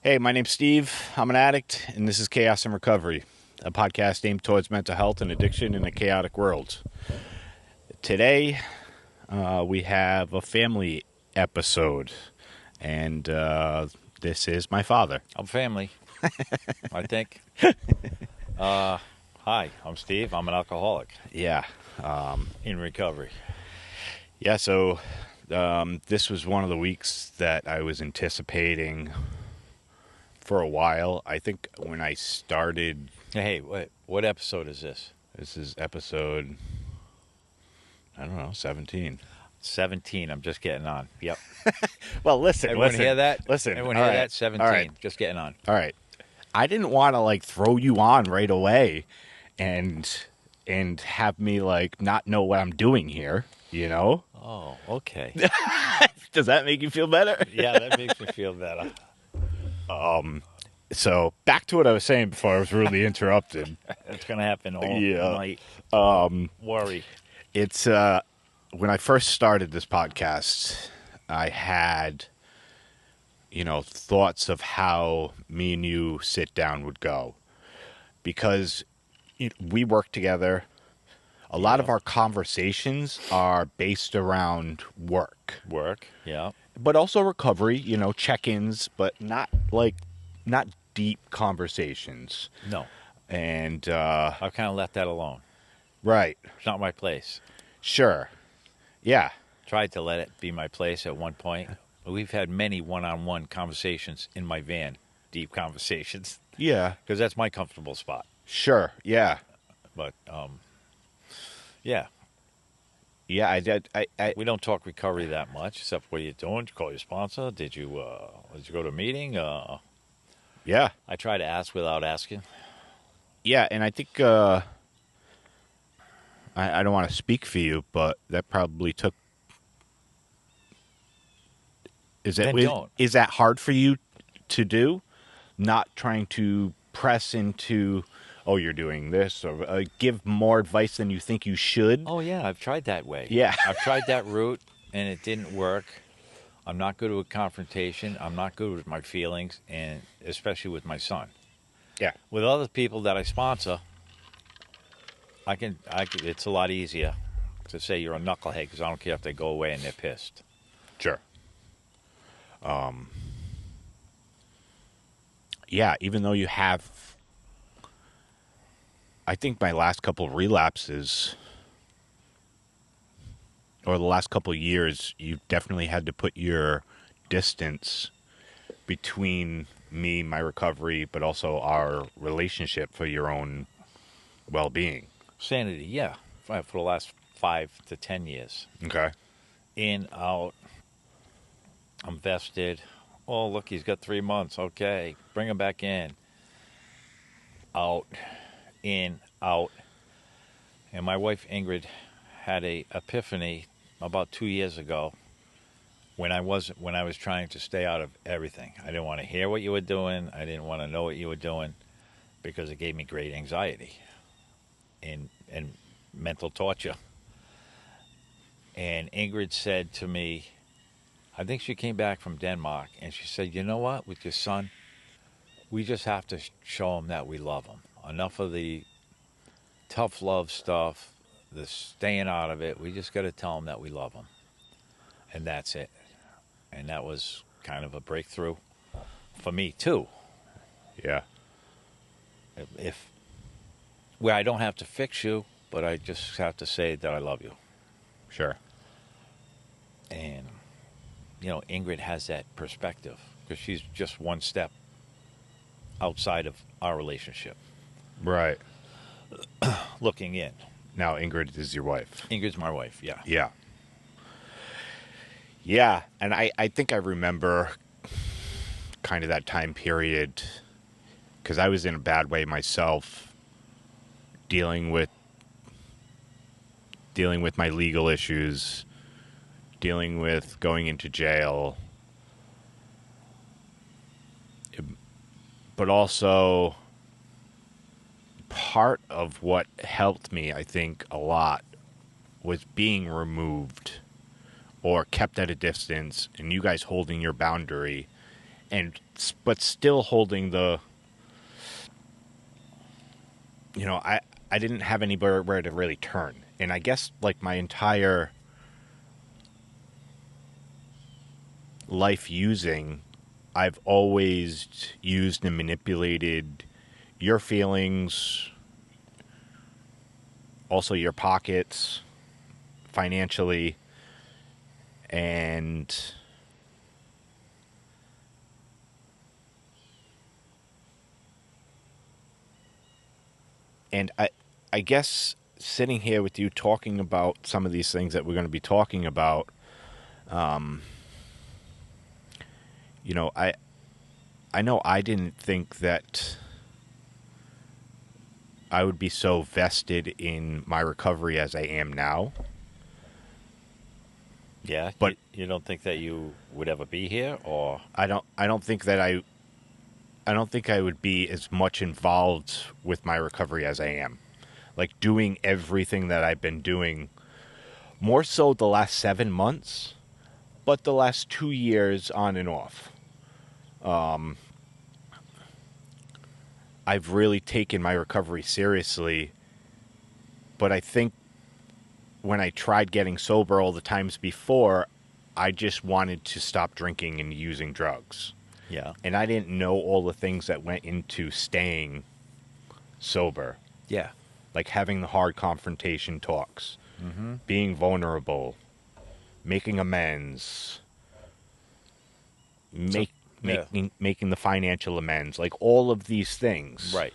Hey, my name's Steve. I'm an addict, and this is Chaos and Recovery, a podcast aimed towards mental health and addiction in a chaotic world. Today, we have a family episode, and this is my father. I'm family, I think. Hi, I'm Steve. I'm an alcoholic Yeah. in recovery. Yeah, so this was one of the weeks that I was anticipating for a while. I think when I started... Hey, what episode is this? This is episode, 17. 17. I'm just getting on. Yep. Well, listen. Everyone hear that? Listen. Everyone all hear right, that? 17. all right, Just getting on. All right. I didn't want to throw you on right away and have me not know what I'm doing here, you know? Oh, okay. Does that make you feel better? Yeah, that makes me feel better. So back to what I was saying before I was rudely interrupted. It's going to happen all night. Worry. It's when I first started this podcast, I had, thoughts of how me and you sit down would go. Because we work together. A lot of our conversations are based around work. Work, yeah. But also recovery, check-ins, but not deep conversations. No. And I've kind of left that alone. right. It's not my place. Sure. Yeah. Tried to let it be my place at one point. We've had many one-on-one conversations in my van, deep conversations, Yeah. because that's my comfortable spot. Sure. Yeah. But, yeah, Yeah, I did. we don't talk recovery that much, except what are you doing? Did you call your sponsor? Did you go to a meeting? Yeah. I try to ask without asking. Yeah, and I think I don't want to speak for you, but that probably took. Don't. Is that hard for you to do? Not trying to press into, oh, you're doing this, or give more advice than you think you should. Oh, yeah, I've tried that way. Yeah. I've tried that route, and it didn't work. I'm not good with confrontation. I'm not good with my feelings, and especially with my son. Yeah. With other people that I sponsor, I can. It's a lot easier to say you're a knucklehead because I don't care if they go away and they're pissed. Sure. Yeah, even though you have, I think my last couple of relapses, or the last couple of years, you definitely had to put your distance between me, my recovery, but also our relationship for your own well-being. Sanity, yeah, for the last 5 to 10 years. Okay. In, out, I'm vested. Oh, look, he's got 3 months. Okay, bring him back in. Out, in, out. And my wife Ingrid had a epiphany about 2 years ago when I was trying to stay out of everything. I didn't want to hear what you were doing. I didn't want to know what you were doing because it gave me great anxiety and mental torture. And Ingrid said to me, I think she came back from Denmark, and she said, you know what, with your son, we just have to show him that we love him. Enough of the tough love stuff, the staying out of it. We just got to tell him that we love him. And that's it. And that was kind of a breakthrough for me, too. Yeah. Where I don't have to fix you, but I just have to say that I love you. Sure. And, Ingrid has that perspective because she's just one step outside of our relationship. Right. Looking in. Now Ingrid is your wife. Ingrid's my wife, yeah. Yeah. Yeah, and I think I remember kind of that time period because I was in a bad way myself, dealing with my legal issues, dealing with going into jail, but also part of what helped me, I think, a lot was being removed or kept at a distance and you guys holding your boundary and but still holding the, I didn't have anywhere where to really turn. And I guess like my entire life using, I've always used and manipulated your feelings, also your pockets, financially, and I guess sitting here with you talking about some of these things that we're going to be talking about, you know, I know I didn't think that I would be so vested in my recovery as I am now. Yeah, But you don't think that you would ever be here, or I don't think that I don't think I would be as much involved with my recovery as I am. Like doing everything that I've been doing, more so the last 7 months, but the last 2 years on and off. I've really taken my recovery seriously, but I think when I tried getting sober all the times before, I just wanted to stop drinking and using drugs. yeah, And I didn't know all the things that went into staying sober, yeah, like having the hard confrontation talks, being vulnerable, making amends, so, make, yeah, making the financial amends, like all of these things. right.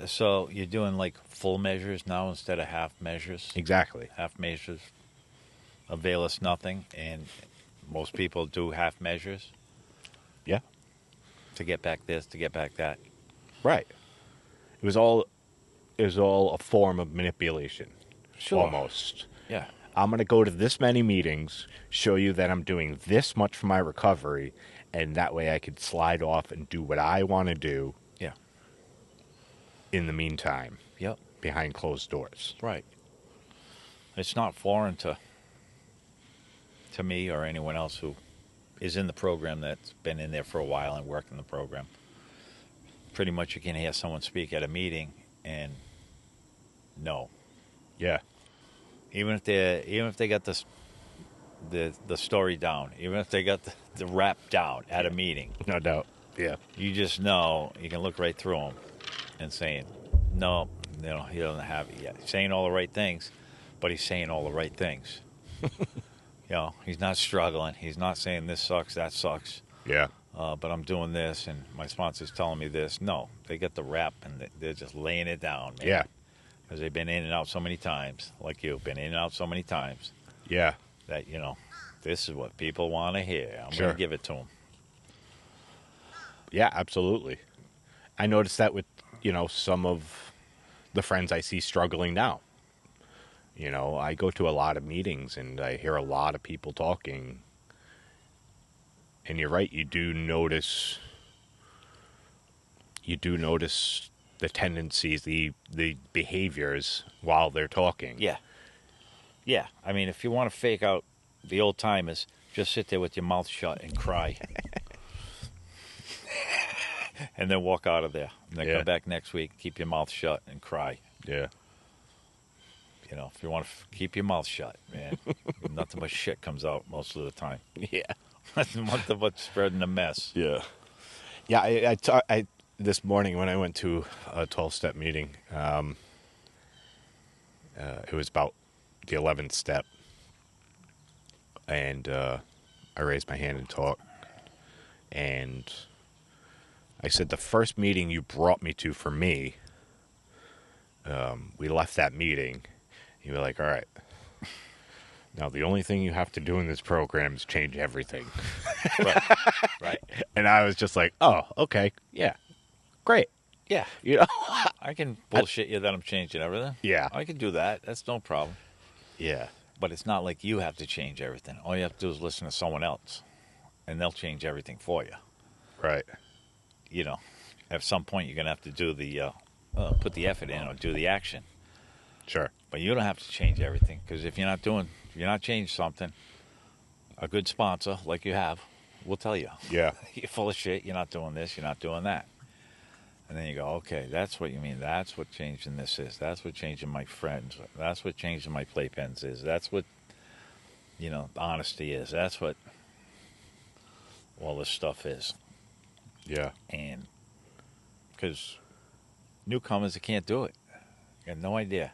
So you're doing like full measures now instead of half measures. Exactly. Half measures avail us nothing, and most people do half measures Yeah. to get back this, to get back that. Right. It was all a form of manipulation. Sure. Almost. Yeah, I'm going to go to this many meetings, show you that I'm doing this much for my recovery, and that way I could slide off and do what I want to do yeah, in the meantime, yep, behind closed doors. right. It's not foreign to me or anyone else who is in the program that's been in there for a while and worked in the program. Pretty much you can hear someone speak at a meeting and no. Yeah. Even if they got the story down, even if they got the rap down at a meeting, No doubt. Yeah. you just know you can look right through them and saying, no, he doesn't have it yet. He's saying all the right things, but he's saying all the right things. He's not struggling. He's not saying this sucks, that sucks. Yeah. But I'm doing this, and my sponsor's telling me this. No, they get the rap, and they're just laying it down, man. Yeah. Because they've been in and out so many times, like you've been in and out so many times, Yeah. that, this is what people want to hear. I'm Sure. going to give it to them. Yeah, absolutely. I noticed that with, some of the friends I see struggling now. I go to a lot of meetings and I hear a lot of people talking. And you're right, you do notice the tendencies, the behaviors while they're talking. Yeah. Yeah. I mean, if you want to fake out the old timers, just sit there with your mouth shut and cry. And then walk out of there. And then come back next week, keep your mouth shut and cry. Yeah. If you want to keep your mouth shut, man, nothing but shit comes out most of the time. Yeah. Nothing but spreading a mess. Yeah. Yeah, I this morning when I went to a 12-step meeting, it was about the 11th step, and I raised my hand and talked, and I said, the first meeting you brought me to for me, we left that meeting, you were like, all right, now the only thing you have to do in this program is change everything. Right. Right. And I was just like, oh, okay, yeah, great. Yeah. I can bullshit you that I'm changing everything. Yeah. I can do that. That's no problem. Yeah. But it's not like you have to change everything. All you have to do is listen to someone else, and they'll change everything for you. Right. At some point you're going to have to do put the effort in or do the action. Sure. But you don't have to change everything, because if you're not changing something, a good sponsor like you have will tell you. Yeah. You're full of shit. You're not doing this. You're not doing that. And then you go, okay, that's what you mean. That's what changing this is. That's what changing my friends. That's what changing my playpens is. That's what, honesty is. That's what all this stuff is. Yeah. And because newcomers, they can't do it. I had no idea.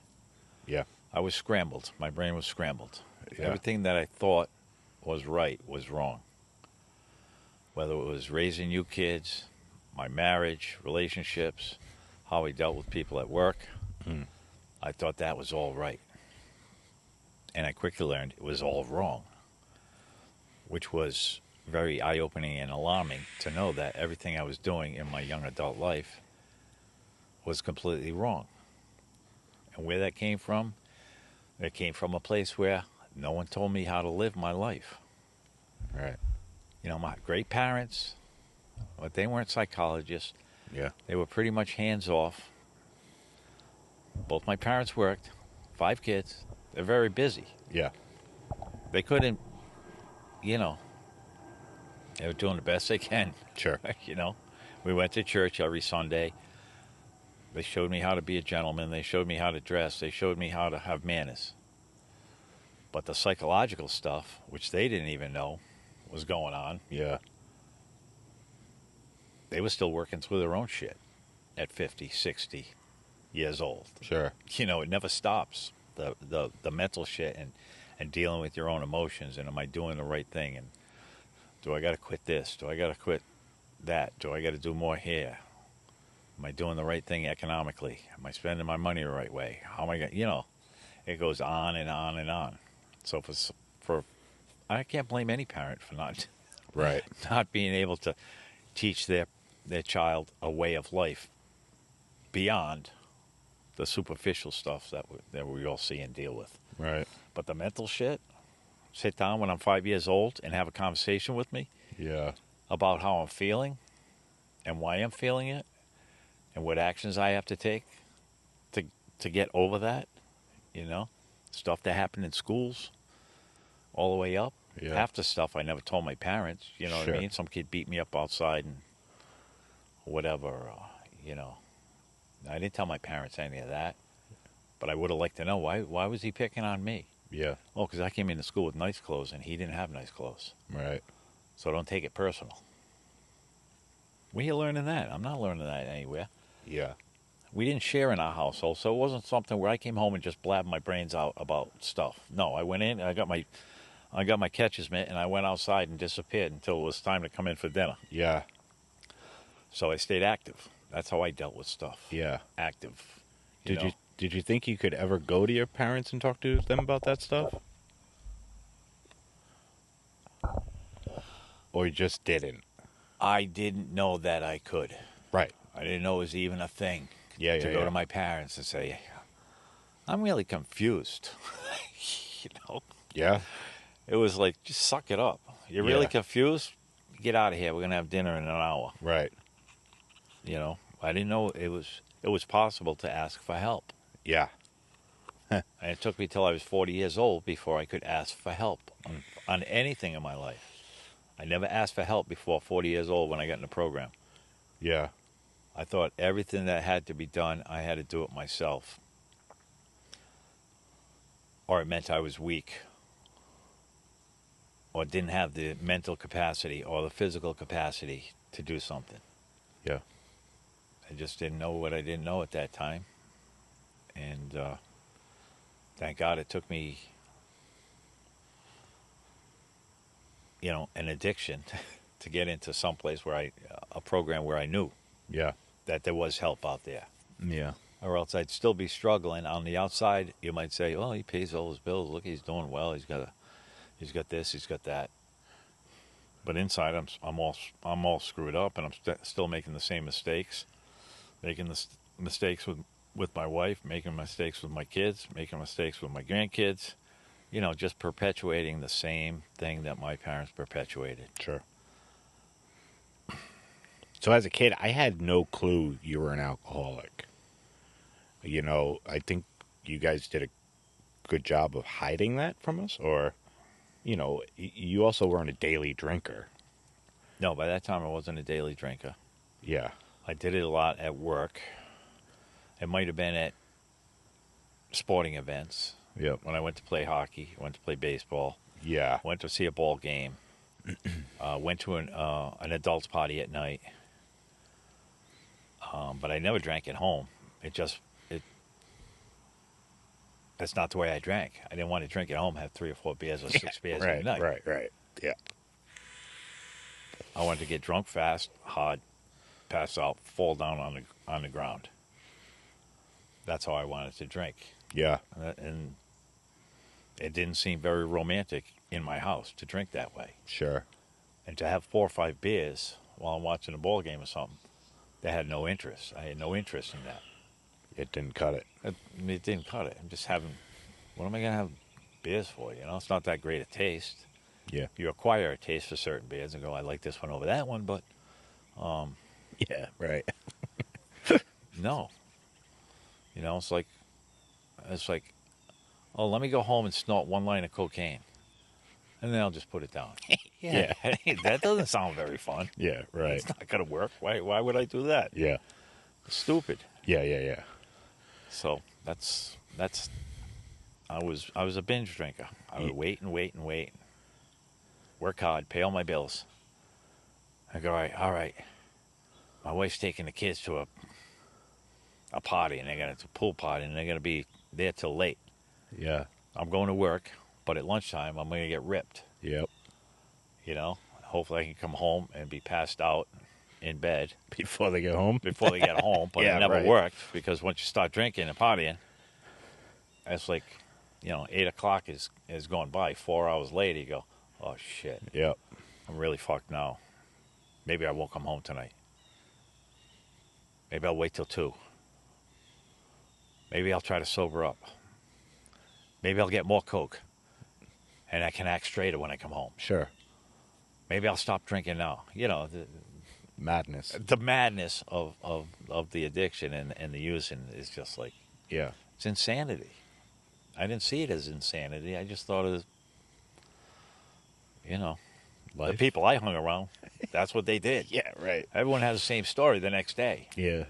Yeah. I was scrambled. My brain was scrambled. Yeah. Everything that I thought was right was wrong. Whether it was raising you kids, my marriage, relationships, how I dealt with people at work, I thought that was all right. And I quickly learned it was all wrong, which was very eye-opening and alarming to know that everything I was doing in my young adult life was completely wrong. And where that came from, it came from a place where no one told me how to live my life. Right. My great parents, but they weren't psychologists. Yeah. They were pretty much hands off. Both my parents worked, 5 kids. They're very busy. Yeah. They couldn't, they were doing the best they can. Sure. We went to church every Sunday. They showed me how to be a gentleman. They showed me how to dress. They showed me how to have manners. But the psychological stuff, which they didn't even know was going on, Yeah. they were still working through their own shit at 50, 60 years old. Sure. It never stops. The mental shit and dealing with your own emotions, and am I doing the right thing, and do I got to quit this? Do I got to quit that? Do I got to do more here? Am I doing the right thing economically? Am I spending my money the right way? How am I going? It goes on and on and on. So for I can't blame any parent for not Right. not being able to teach their child a way of life beyond the superficial stuff that we all see and deal with. Right. But the mental shit, sit down when I'm 5 years old and have a conversation with me Yeah. about how I'm feeling and why I'm feeling it and what actions I have to take to get over that, stuff that happened in schools all the way up. Yeah. Half the stuff I never told my parents, what Sure. I mean? Some kid beat me up outside and whatever, I didn't tell my parents any of that, but I would have liked to know why was he picking on me? Yeah. Oh, because I came into school with nice clothes and he didn't have nice clothes. Right. So don't take it personal. Where you learning that? I'm not learning that anywhere. Yeah. We didn't share in our household, so it wasn't something where I came home and just blabbed my brains out about stuff. No, I went in, I got my catcher's mitt, and I went outside and disappeared until it was time to come in for dinner. Yeah. So I stayed active. That's how I dealt with stuff. Yeah. Active. Did you think you could ever go to your parents and talk to them about that stuff? Or you just didn't? I didn't know that I could. Right. I didn't know it was even a thing. Yeah, to yeah, go yeah. to my parents and say, I'm really confused. Yeah. It was like, just suck it up. You're really Yeah. confused? Get out of here. We're going to have dinner in an hour. Right. I didn't know it was possible to ask for help. Yeah. And it took me till I was 40 years old before I could ask for help on anything in my life. I never asked for help before 40 years old when I got in the program. Yeah. I thought everything that had to be done, I had to do it myself. Or it meant I was weak. Or didn't have the mental capacity or the physical capacity to do something. Yeah. I just didn't know what I didn't know at that time. And thank God it took me, an addiction to get into some place a program where I knew Yeah. that there was help out there. Yeah. Or else I'd still be struggling. On the outside, you might say, "Oh, he pays all his bills. Look, he's doing well. He's got this. He's got that." But inside, I'm all screwed up, and I'm still making the same mistakes, making the mistakes with my wife, making mistakes with my kids, making mistakes with my grandkids. Just perpetuating the same thing that my parents perpetuated. Sure. So as a kid, I had no clue you were an alcoholic. I think you guys did a good job of hiding that from us, or, you also weren't a daily drinker. No, by that time I wasn't a daily drinker. Yeah. I did it a lot at work. It might have been at sporting events. Yep. When I went to play hockey, went to play baseball, Yeah. went to see a ball game, went to an adults party at night. But I never drank at home. It that's not the way I drank. I didn't want to drink at home, have 3 or 4 beers or 6 beers Right. a night. Right. Yeah. I wanted to get drunk fast, hard, pass out, fall down on the ground. That's how I wanted to drink. Yeah. And it didn't seem very romantic in my house to drink that way. Sure. And to have 4 or 5 beers while I'm watching a ball game or something, they had no interest. I had no interest in that. It didn't cut it. It didn't cut it. I'm just having, what am I going to have beers for? You know, it's not that great a taste. Yeah. You acquire a taste for certain beers and go, I like this one over that one, but Yeah. Right. no. You know, it's like, oh, let me go home and snort 1 line of cocaine. And then I'll just put it down. Yeah. That doesn't sound very fun. Yeah. Right. It's not going to work. Why would I do that? Yeah. It's stupid. Yeah. So that's I was a binge drinker. I would wait and wait and wait. Work hard, pay all my bills. I go, all right. My wife's taking the kids to a party, and it's a pool party, and they're gonna be there till late. Yeah. I'm going to work, but at lunchtime I'm gonna get ripped. Yep. You know, hopefully I can come home and be passed out in bed Before they get home. before they get home. But Yeah, it never right. worked, because once you start drinking and partying, it's like, 8 o'clock is going by. 4 hours later, you go, oh shit, Yep. I'm really fucked now. Maybe I won't come home tonight. Maybe I'll wait till 2. Maybe I'll try to sober up. Maybe I'll get more Coke, and I can act straighter when I come home. Sure. Maybe I'll stop drinking now. Madness. The madness of the addiction and the using is just like, Yeah. it's insanity. I didn't see it as insanity. I just thought of, the Life. people I hung around, that's what they did. Yeah. Right. Everyone has the same story the next day. Yeah.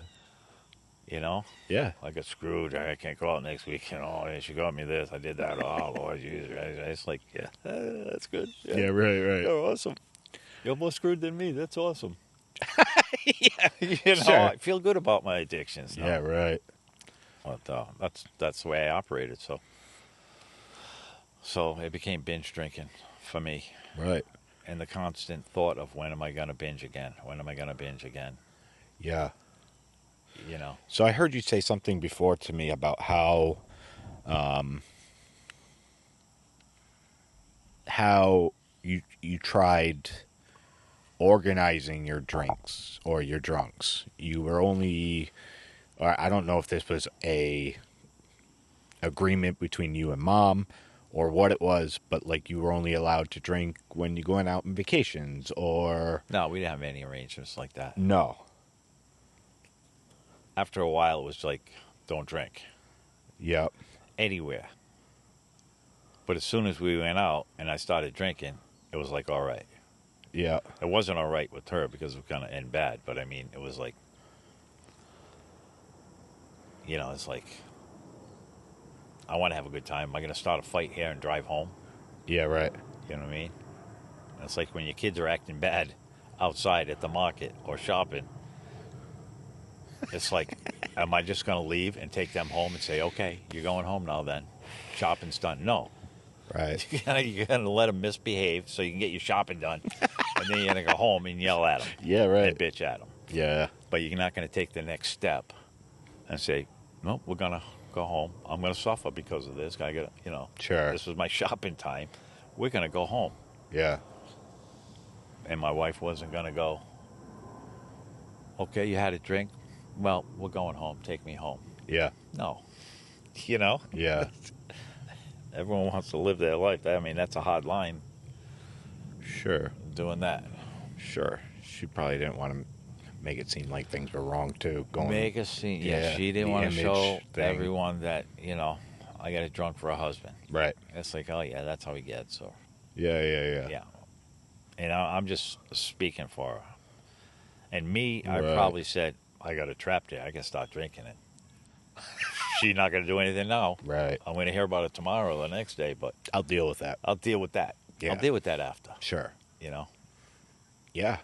Yeah. I got screwed. I can't go out next week. She got me this. I did that. Oh, Lord, Jesus. It's like, yeah, that's good. Yeah. Right. You're awesome. You're more screwed than me. That's awesome. Yeah. Sure. I feel good about my addictions now. Yeah. Right. But that's the way I operated. So it became binge drinking for me. Right. And the constant thought of, when am I going to binge again? When am I going to binge again? Yeah. You know. So I heard you say something before to me about how you tried organizing your drinks or your drunks. You were only, or I don't know if this was a agreement between you and mom or what it was, but like you were only allowed to drink when you're going out on vacations or... No, we didn't have any arrangements like that. No. After a while, it was like, don't drink Yep. anywhere. But as soon as we went out and I started drinking, it was like, all right. Yeah. It wasn't all right with her because it was going to end bad. But I mean, it was like, it's like, I want to have a good time. Am I going to start a fight here and drive home? Yeah, right. You know what I mean? It's like when your kids are acting bad outside at the market or shopping. It's like, am I just going to leave and take them home and say, okay, you're going home now then. Shopping's done. No. Right. You're going to let them misbehave so you can get your shopping done. And then you're going to go home and yell at them. Yeah, right. And bitch at them. Yeah. But you're not going to take the next step and say, no, we're going to go home. I'm going to suffer because of this. I got, Sure. This was my shopping time. We're going to go home. Yeah. And my wife wasn't going to go, okay, you had a drink. Well, we're going home. Take me home. Yeah. No. Yeah. Everyone wants to live their life. I mean, that's a hard line, Sure. doing that. Sure. She probably didn't want to make it seem like things were wrong too. Make a scene. Yeah, Yeah, she didn't the want to show image thing. everyone that, I got a drunk for a husband. Right. It's like, oh, yeah, that's how he gets. So, Yeah. yeah. And I'm just speaking for her. And me, I Right. probably said, I got a trap there. I can start drinking it. She's not going to do anything now. Right. I'm going to hear about it tomorrow or the next day, but I'll deal with that. I'll deal with that. I'll Yeah. deal with that after, Sure. you know? Yeah.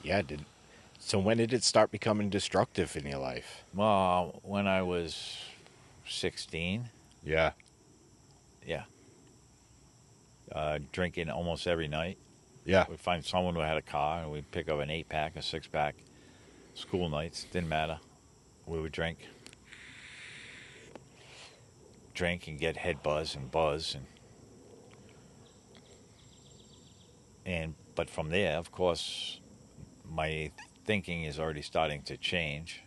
Yeah. So when did it start becoming destructive in your life? Well, when I was 16, Yeah. yeah, drinking almost every night. Yeah. We'd find someone who had a car, and we'd pick up an 8-pack, a 6-pack. School nights, didn't matter. We would drink and get head buzz, and but from there, of course, my thinking is already starting to change.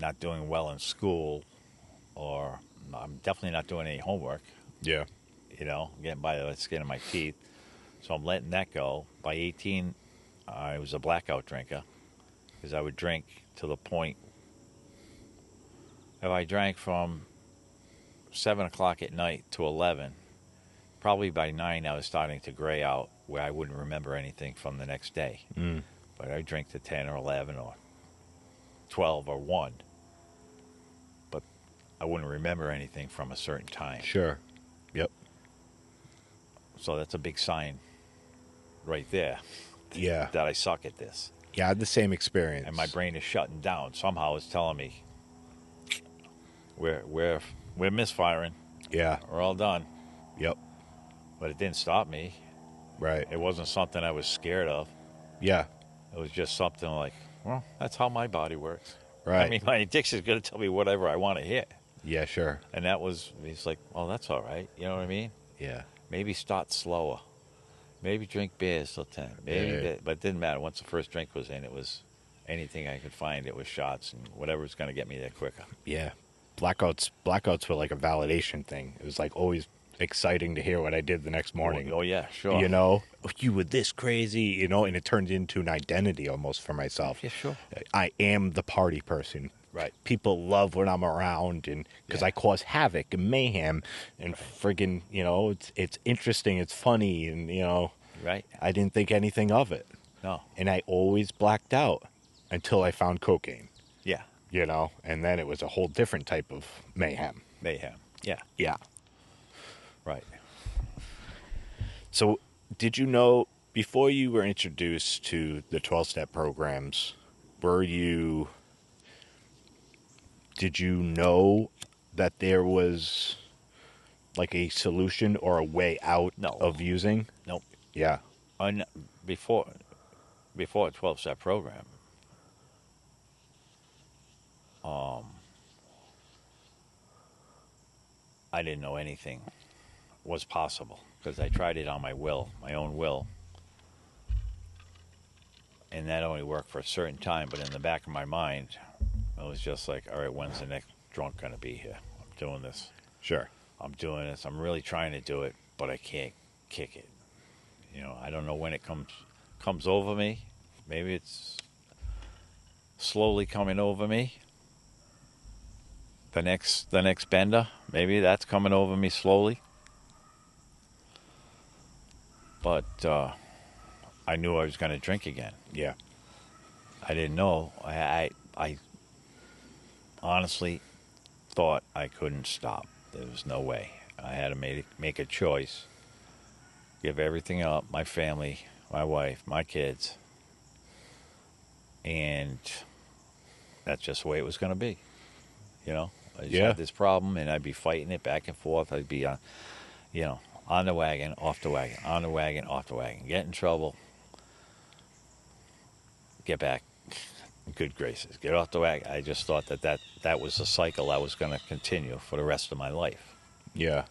Not doing well in school, or I'm definitely not doing any homework. Yeah. Getting by the skin of my teeth. So I'm letting that go. By 18, I was a blackout drinker because I would drink to the point. If I drank from 7 o'clock at night to 11, probably by 9 I was starting to gray out where I wouldn't remember anything from the next day. Mm. But I'd drink to 10 or 11 or 12 or 1. But I wouldn't remember anything from a certain time. Sure. Yep. So that's a big sign right there Yeah. that I suck at this. Yeah. I had the same experience. And my brain is shutting down. Somehow it's telling me we're misfiring. Yeah. We're all done. Yep. But it didn't stop me. Right. It wasn't something I was scared of. Yeah. It was just something like, well, that's how my body works. Right. I mean, my addiction is going to tell me whatever I want to hear. Yeah. Sure. And he's like, oh, that's all right. You know what I mean? Yeah. Maybe start slower. Maybe drink beers till 10. But it didn't matter. Once the first drink was in, it was anything I could find. It was shots and whatever was going to get me there quicker. Yeah. Blackouts were like a validation thing. It was like always exciting to hear what I did the next morning. Oh yeah, sure. You were this crazy, and it turned into an identity almost for myself. Yeah, sure. I am the party person. Right. People love when I'm around, and because I cause havoc and mayhem, and friggin', it's interesting, it's funny, and Right. I didn't think anything of it, No. and I always blacked out until I found cocaine. Yeah. And then it was a whole different type of mayhem. Mayhem. Yeah. Yeah. Right. So, did you know, before you were introduced to the 12-step programs, did you know that there was like a solution or a way out No. of using? Nope. Yeah. Before a 12-step program, I didn't know anything was possible because I tried it on my own will, and that only worked for a certain time. But in the back of my mind, I was just like, all right, when's the next drunk going to be here? I'm doing this. Sure. I'm doing this. I'm really trying to do it, but I can't kick it. I don't know when it comes over me. Maybe it's slowly coming over me. The next bender, maybe that's coming over me slowly. But I knew I was going to drink again. Yeah. I didn't know. I honestly thought I couldn't stop. There was no way. I had to make a choice. Give everything up, my family, my wife, my kids. And that's just the way it was going to be. I just had this problem, and I'd be fighting it back and forth. I'd be on the wagon, off the wagon, on the wagon, off the wagon. Get in trouble. Get back. Good graces. Get off the wagon. I just thought that was a cycle I was going to continue for the rest of my life. Yeah.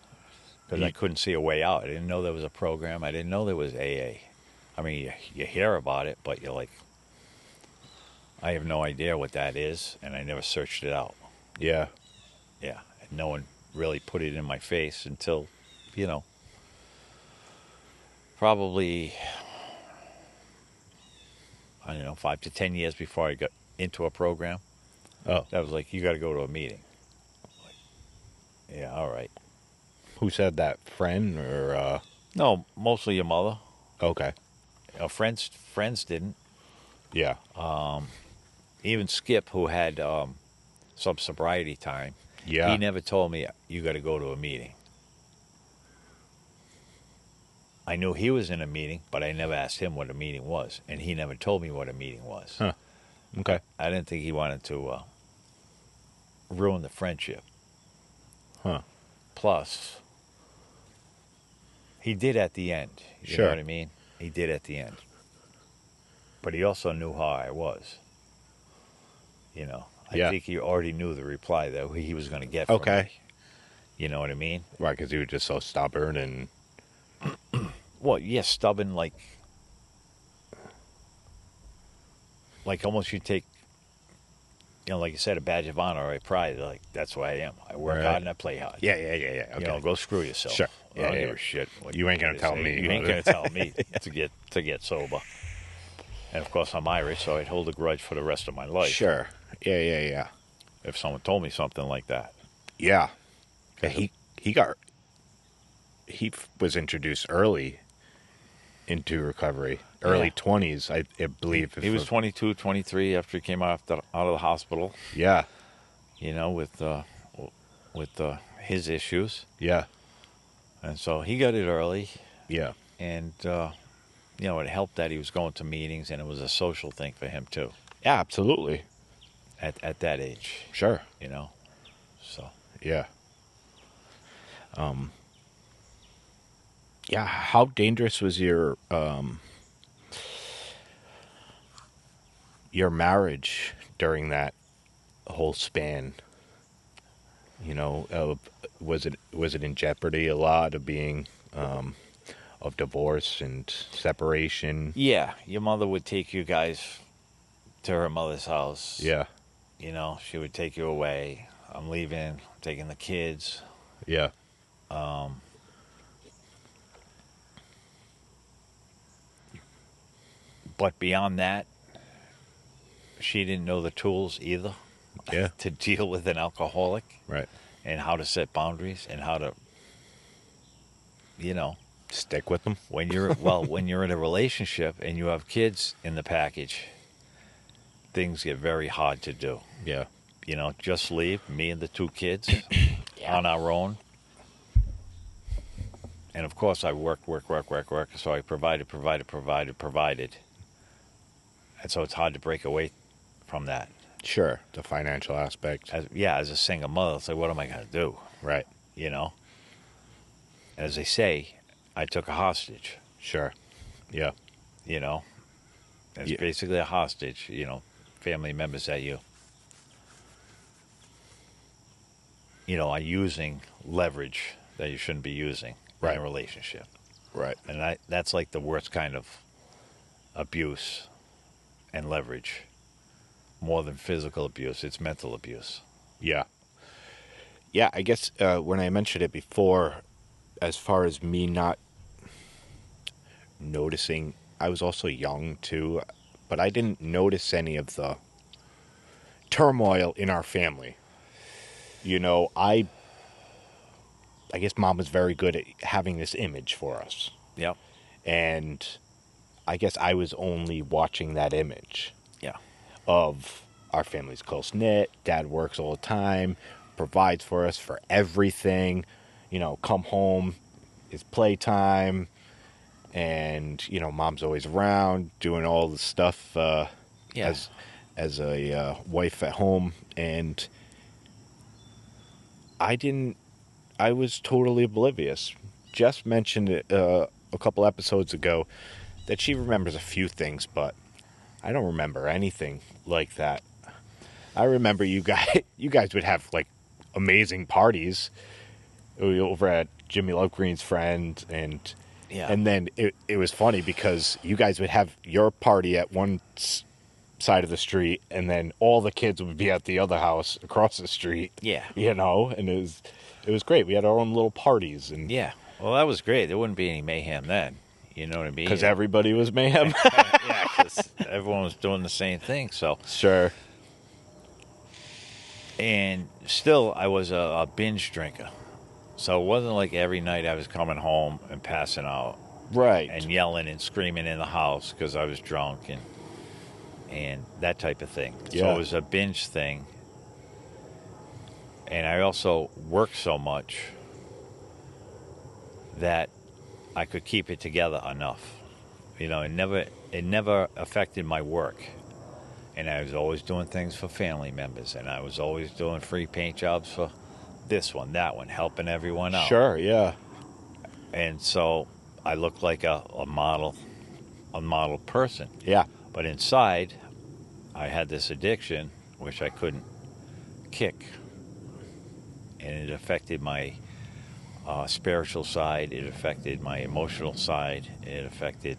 Because I couldn't see a way out. I didn't know there was a program. I didn't know there was AA. I mean, you hear about it, but you're like, I have no idea what that is, and I never searched it out. Yeah. Yeah, and no one really put it in my face until, probably, I don't know, 5 to 10 years before I got into a program. Oh. That was like, you got to go to a meeting. Like, yeah, all right. Who said that? Friend or? No, mostly your mother. Okay. Friends didn't. Yeah. Even Skip, who had some sobriety time, Yeah. he never told me you got to go to a meeting. I knew he was in a meeting, but I never asked him what a meeting was, and he never told me what a meeting was. Huh. Okay. I didn't think he wanted to ruin the friendship. Huh. Plus, he did at the end. You Sure. know what I mean? He did at the end. But he also knew how I was. I Yeah. think he already knew the reply that he was going to get from Okay. me. You know what I mean? Right, because you were just so stubborn and Well, yeah, stubborn, like almost you take, like you said, a badge of honor or a pride. Like, that's who I am. I work Right. hard and I play hard. yeah. Okay. Go screw yourself. Sure. I don't Yeah, give yeah. a shit. What You ain't gonna they tell say. me. You ain't gonna tell me to get sober. And of course, I'm Irish, so I'd hold a grudge for the rest of my life. Sure. Yeah. If someone told me something like that. Yeah. He was introduced early into recovery, early 20s, I believe. He was 22, 23 after he came out of the hospital. Yeah. With his issues, Yeah. and so he got it early, Yeah. and it helped that he was going to meetings, and it was a social thing for him too. Yeah, absolutely. At that age, Sure. So Yeah. Yeah, how dangerous was your marriage during that whole span? Was it in jeopardy a lot of being of divorce and separation? yeah, your mother would take you guys to her mother's house. Yeah. She would take you away. I'm leaving, I'm taking the kids. Yeah. But beyond that, she didn't know the tools either. Yeah. To deal with an alcoholic. Right. And how to set boundaries and how to, Stick with them. when you're in a relationship and you have kids in the package, things get very hard to do. Yeah. Just leave me and the two kids on our own. And of course I work. So I provided. And so it's hard to break away from that. Sure. The financial aspect. As a single mother, it's like, what am I going to do? Right. As they say, I took a hostage. Sure. Yeah. It's basically a hostage, family members that you are using leverage that you shouldn't be using in Right. a relationship. Right. And that's like the worst kind of abuse and leverage. More than physical abuse, it's mental abuse. Yeah. Yeah, I guess when I mentioned it before, as far as me not noticing, I was also young too, but I didn't notice any of the turmoil in our family. I guess Mom was very good at having this image for us. Yep. And I guess I was only watching that image. Yeah. Of our family's close knit. Dad works all the time, provides for us for everything. Come home, it's playtime, and Mom's always around doing all the stuff as a wife at home. And I was totally oblivious. Jess mentioned it a couple episodes ago that she remembers a few things, but I don't remember anything like that. I remember you guys would have like amazing parties over at Jimmy Lovegreen's friend, and then it was funny because you guys would have your party at one side of the street, and then all the kids would be at the other house across the street. Yeah. And it was great. We had our own little parties, and Yeah. Well, that was great. There wouldn't be any mayhem then. You know what I mean? because everybody was mayhem. Yeah, because everyone was doing the same thing. So Sure. And still, I was a binge drinker. So it wasn't like every night I was coming home and passing out Right. and yelling and screaming in the house because I was drunk and that type of thing. So Yeah. it was a binge thing. And I also worked so much that I could keep it together enough. It never affected my work. And I was always doing things for family members, and I was always doing free paint jobs for this one, that one, helping everyone out. Sure. Yeah. And so I looked like a model person. Yeah. But inside, I had this addiction which I couldn't kick, and it affected my spiritual side. It affected my emotional side. It affected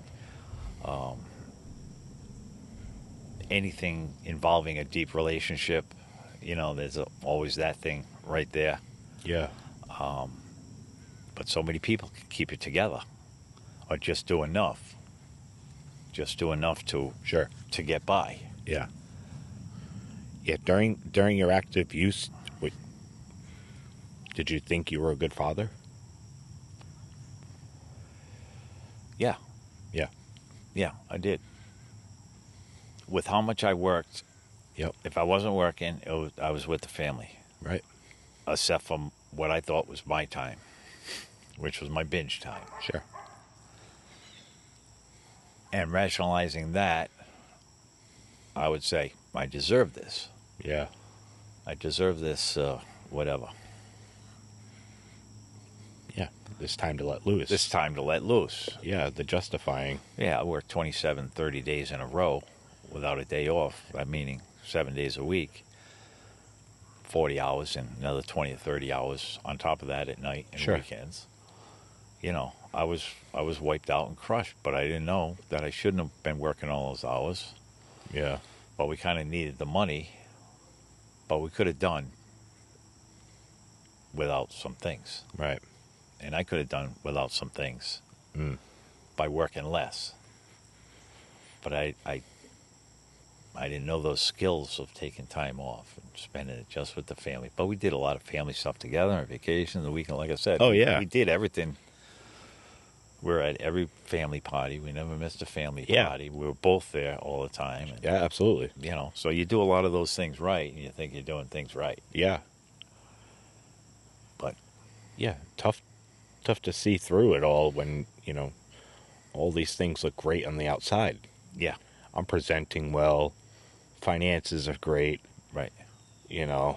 anything involving a deep relationship. There's always that thing right there. Yeah. But so many people can keep it together, or just do enough to Sure. to get by. Yeah. Yeah. During your active use, did you think you were a good father? Yeah, Yeah. yeah, I did. With how much I worked, Yep. if I wasn't working, I was with the family, Right. except for what I thought was my time, which was my binge time. Sure. And rationalizing that, I would say, I deserve this. Yeah. I deserve this, whatever. Yeah. It's time to let loose. This time to let loose. Yeah. The justifying. Yeah, I worked 27, 30 days in a row without a day off, meaning 7 days a week, 40 hours, and another 20 or 30 hours on top of that at night and Sure. weekends. I was wiped out and crushed, but I didn't know that I shouldn't have been working all those hours. Yeah. But we kind of needed the money, but we could have done without some things. Right. And I could have done without some things Mm. by working less. But I didn't know those skills of taking time off and spending it just with the family. But we did a lot of family stuff together on vacation, the weekend, like I said. Oh, yeah. We did everything. We were at every family party. We never missed a family Yeah. party. We were both there all the time. And, Yeah. Absolutely. so you do a lot of those things right, and you think you're doing things right. Yeah. But Yeah. Tough to see through it all when, all these things look great on the outside. yeah, I'm presenting well. Finances are great. right. Yeah.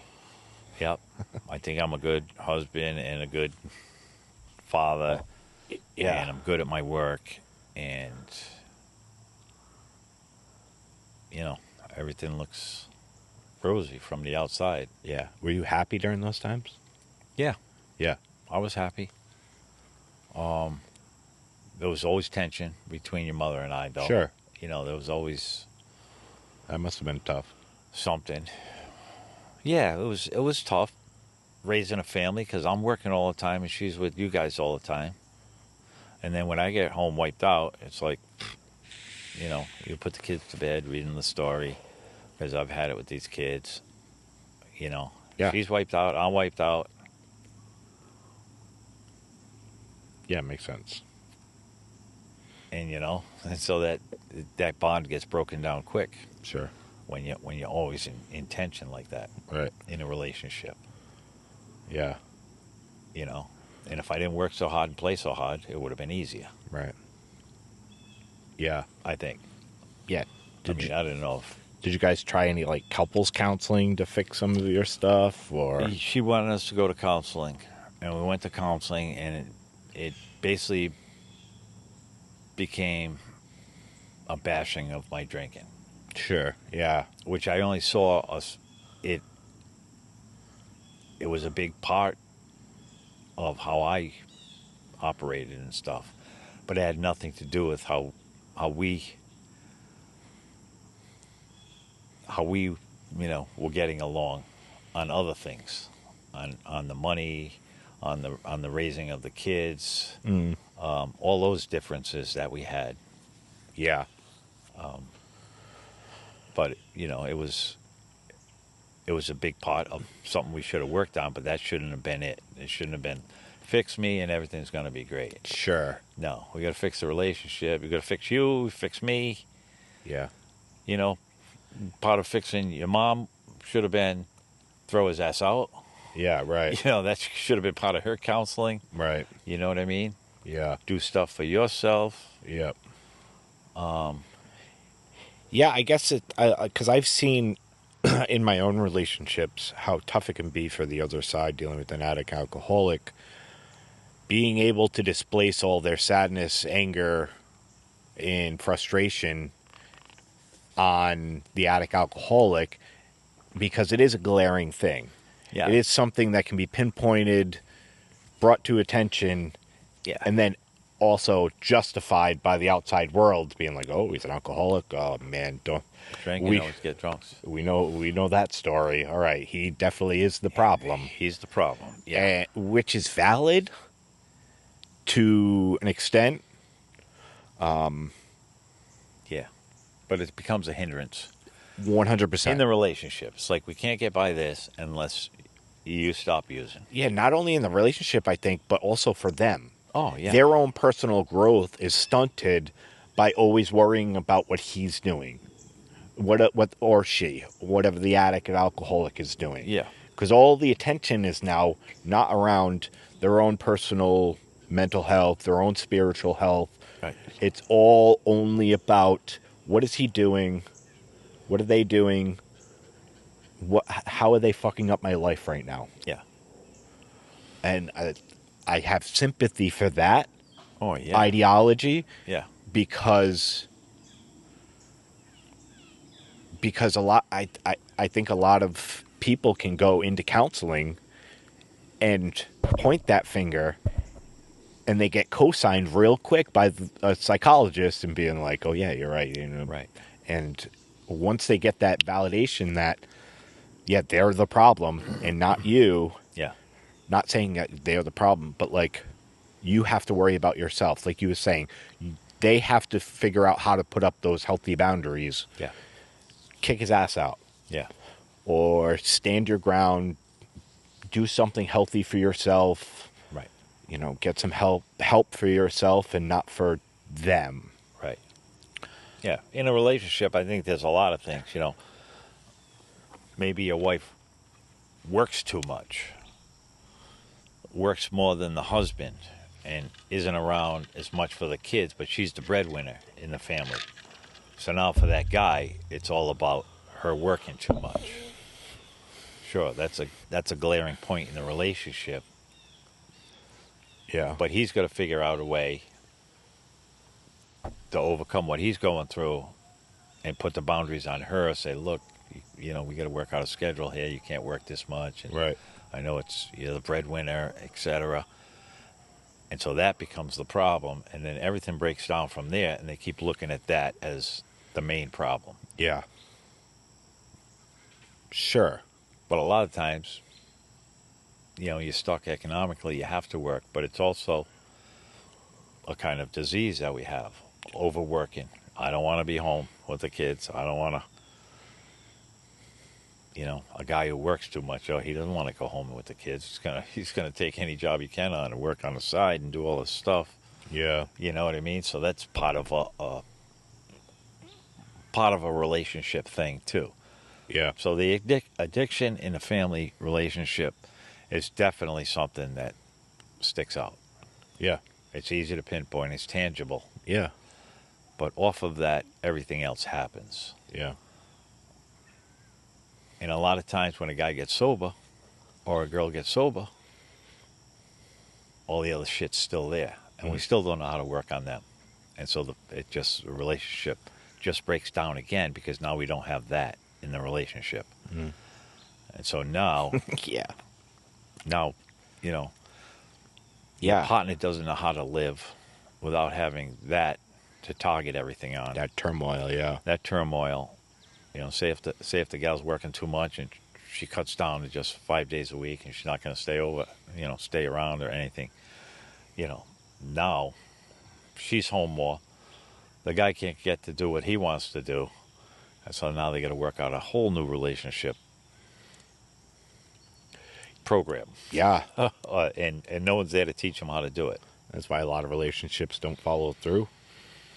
I think I'm a good husband and a good father. And I'm good at my work, and everything looks rosy from the outside. Yeah. Were you happy during those times? Yeah, Yeah. I was happy. There was always tension between your mother and I, though. Sure. There was always That must have been tough. something. Yeah, it was tough raising a family because I'm working all the time and she's with you guys all the time. And then when I get home wiped out, it's like, you put the kids to bed, reading the story, because I've had it with these kids. Yeah. She's wiped out, I'm wiped out. Yeah, makes sense. And and so that bond gets broken down quick Sure. when you're always in tension like that Right. in a relationship. Yeah. And if I didn't work so hard and play so hard, it would have been easier, Right. Yeah. I think. Yeah. I don't know Did you guys try any couples counseling to fix some of your stuff, or? if she wanted us to go to counseling, and we went to counseling, and it basically became a bashing of my drinking, Sure. Yeah. which I only saw us. It was a big part of how I operated and stuff, but it had nothing to do with how we were getting along on other things, on the money, on the raising of the kids, Mm. all those differences that we had. Yeah. But it was a big part of something we should have worked on, but that shouldn't have been it. It shouldn't have been fix me and everything's going to be great. Sure. No, we got to fix the relationship. We got to fix you, fix me. Yeah. You know, part of fixing your mom should have been throw his ass out. Yeah, right. You know, that should have been part of her counseling. Right. You know what I mean? Yeah. Do stuff for yourself. Yep. Yeah, I guess it, because I've seen in my own relationships how tough it can be for the other side dealing with an addict alcoholic, being able to displace all their sadness, anger, and frustration on the addict alcoholic, because it is a glaring thing. Yeah. It is something that can be pinpointed, brought to attention, Yeah. and then also justified by the outside world, being like, "Oh, he's an alcoholic. Oh man, don't Drink we and always get drunk. we know that story. All right, he definitely is the problem." He's the problem. Yeah. Which is valid to an extent. Yeah. But it becomes a hindrance 100%. in the relationship. It's like we can't get by this unless you stop using. Yeah, not only in the relationship, I think, but also for them. Oh, yeah. Their own personal growth is stunted by always worrying about what he's doing, what or she, whatever the addict and alcoholic is doing. Yeah. Because all the attention is now not around their own personal mental health, their own spiritual health. Right. It's all only about what is he doing, what are they doing, how are they fucking up my life right now? Yeah. And I have sympathy for that Oh, yeah. ideology Yeah. because I think a lot of people can go into counseling and point that finger, and they get co-signed real quick by a psychologist and being like, "Oh yeah, you're right," you know. Right. And once they get that validation that, yeah, they're the problem and not you. Yeah. Not saying that they're the problem, but like, you have to worry about yourself. Like you were saying, they have to figure out how to put up those healthy boundaries. Yeah. Kick his ass out. Yeah. Or stand your ground. Do something healthy for yourself. Right. You know, get some help for yourself and not for them. Right. Yeah. In a relationship, I think there's a lot of things, you know. Maybe your wife works too much, works more than the husband, and isn't around as much for the kids, but she's the breadwinner in the family. So now for that guy, it's all about her working too much. Sure, that's a glaring point in the relationship, Yeah. but he's got to figure out a way to overcome what he's going through and put the boundaries on her. Say, look, you know, we got to work out a schedule here. You can't work this much. And Right. I know you're the breadwinner, etc. And so that becomes the problem, and then everything breaks down from there, and they keep looking at that as the main problem. Yeah. Sure. But a lot of times, you know, you're stuck economically, you have to work, but it's also a kind of disease that we have, overworking. I don't want to be home with the kids. I don't want to, you know, a guy who works too much, he doesn't want to go home with the kids. He's gonna take any job he can on and work on the side and do all this stuff. Yeah. You know what I mean? So that's part of a relationship thing too. Yeah. So the addiction in a family relationship is definitely something that sticks out. Yeah. It's easy to pinpoint. It's tangible. Yeah. But off of that, everything else happens. Yeah. And a lot of times when a guy gets sober or a girl gets sober, all the other shit's still there. And we still don't know how to work on them. And so the relationship just breaks down again because now we don't have that in the relationship. Mm. And so now, Yeah. you know, Yeah. the partner doesn't know how to live without having that to target everything on. That turmoil. Yeah. That turmoil. You know, say if the gal's working too much and she cuts down to just 5 days a week and she's not going to stay around or anything. You know, now she's home more. The guy can't get to do what he wants to do. And so now they got to work out a whole new relationship. program, Yeah. and no one's there to teach them how to do it. That's why a lot of relationships don't follow through.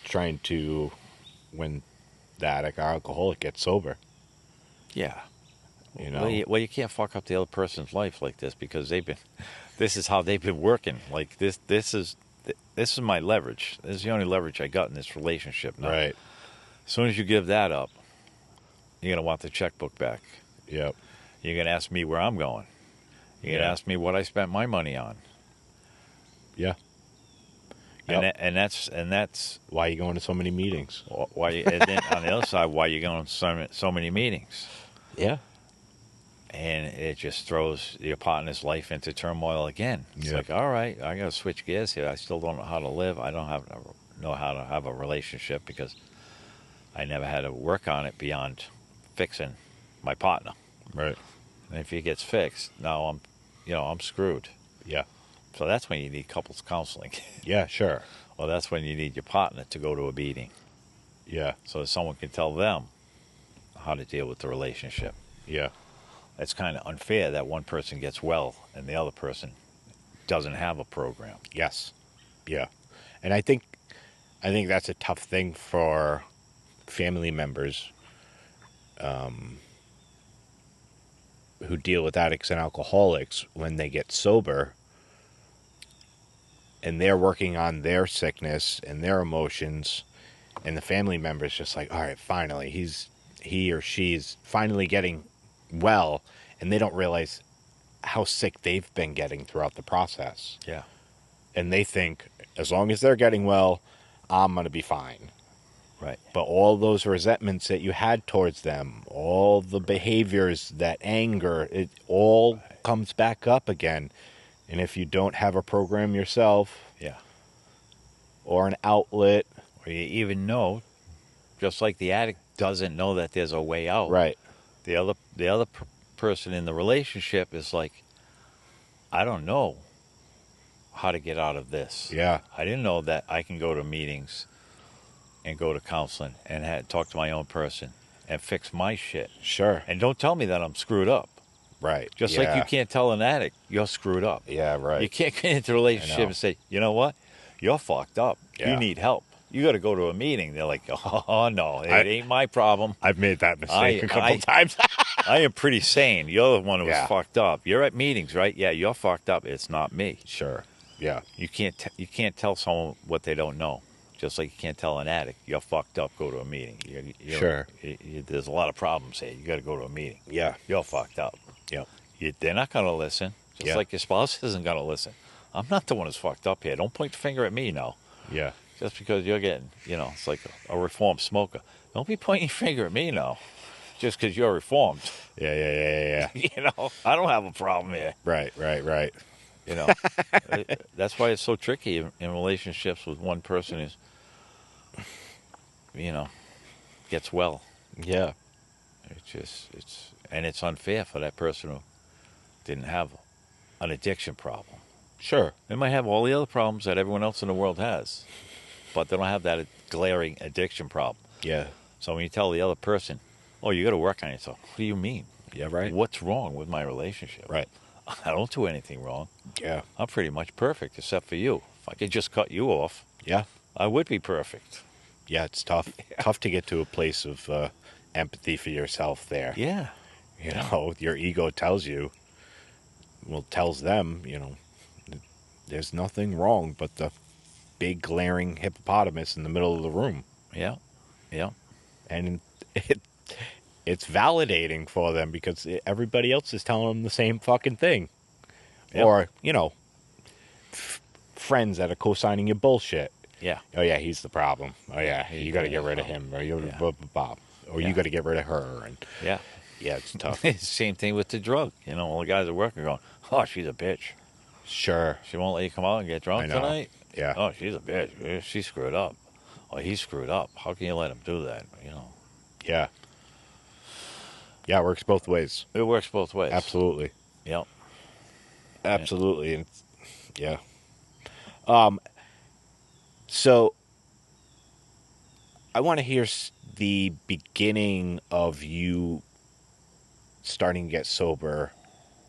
Trying to, when the addict or alcoholic gets sober, Yeah. you know. Well, you can't fuck up the other person's life like this because this is how they've been working. Like this is my leverage. This is the only leverage I got in this relationship now. Right. As soon as you give that up, you're going to want the checkbook back. Yep. You're going to ask me where I'm going. You're going to ask me what I spent my money on. Yeah. And, Yep. and that's Why are you going to so many meetings? why. And then on the other side, why you're going to so many meetings. Yeah. And it just throws your partner's life into turmoil again. It's like, all right, I got to switch gears here. I still don't know how to live. I don't know how to have a relationship because I never had to work on it beyond fixing my partner. Right. And if he gets fixed, now I'm screwed. Yeah. So that's when you need couples counseling. Yeah, sure. Well, that's when you need your partner to go to a meeting Yeah. so that someone can tell them how to deal with the relationship. Yeah. It's kind of unfair that one person gets well and the other person doesn't have a program. Yes. Yeah. And I think that's a tough thing for family members who deal with addicts and alcoholics when they get sober and they're working on their sickness and their emotions, and the family member's just like, all right, finally, he or she's finally getting well, and they don't realize how sick they've been getting throughout the process. Yeah. And they think, as long as they're getting well, I'm going to be fine. Right. But all those resentments that you had towards them, all the behaviors, that anger, it all comes back up again. And if you don't have a program yourself, Yeah. or an outlet, Or you even know, just like the addict doesn't know that there's a way out. right? The other person in the relationship is like, I don't know how to get out of this. Yeah, I didn't know that I can go to meetings and go to counseling and talk to my own person and fix my shit. sure. And don't tell me that I'm screwed up. Right. Just like you can't tell an addict you're screwed up. Yeah, right. You can't get into a relationship and say, you know what? You're fucked up. Yeah. You need help. You got to go to a meeting. They're like, oh, no, it ain't my problem. I've made that mistake a couple times. I am pretty sane. You're the one who was Yeah. fucked up. You're at meetings, right? Yeah, you're fucked up. It's not me. Sure. Yeah. You can't tell someone what they don't know. Just like you can't tell an addict, you're fucked up, go to a meeting. Sure. There's a lot of problems here. You got to go to a meeting. Yeah. You're fucked up. Yep. They're not going to listen. Just like your spouse isn't going to listen. I'm not the one who's fucked up here. Don't point the finger at me now. Yeah. Just because you're getting, it's like a reformed smoker. Don't be pointing your finger at me now. Just because you're reformed. Yeah. I don't have a problem here. Right. That's why it's so tricky in relationships with one person is, gets well. Yeah. It's unfair for that person who didn't have an addiction problem. Sure. They might have all the other problems that everyone else in the world has, but they don't have that glaring addiction problem. Yeah. So when you tell the other person, oh, you got to work on yourself, what do you mean? Yeah, right. What's wrong with my relationship? Right. I don't do anything wrong. Yeah. I'm pretty much perfect except for you. If I could just cut you off, Yeah. I would be perfect. Yeah, it's tough. Tough to get to a place of empathy for yourself there. Yeah. Your ego tells them, there's nothing wrong but the big glaring hippopotamus in the middle of the room. Yeah. Yeah. And it's validating for them because everybody else is telling them the same fucking thing. Yep. Or, friends that are co-signing your bullshit. Yeah. Oh, yeah, he's the problem. Oh, yeah, you got to get rid of him. Or you got to get rid of her. And Yeah. yeah, it's tough. It's the same thing with the drug. All the guys at work are going, oh, she's a bitch. Sure. She won't let you come out and get drunk I know. tonight? Yeah. Oh, she's a bitch. She's screwed up. Oh, he's screwed up. How can you let him do that? Yeah. Yeah, it works both ways. It works both ways. Absolutely. Yep. Absolutely. And yeah. So I want to hear the beginning of you starting to get sober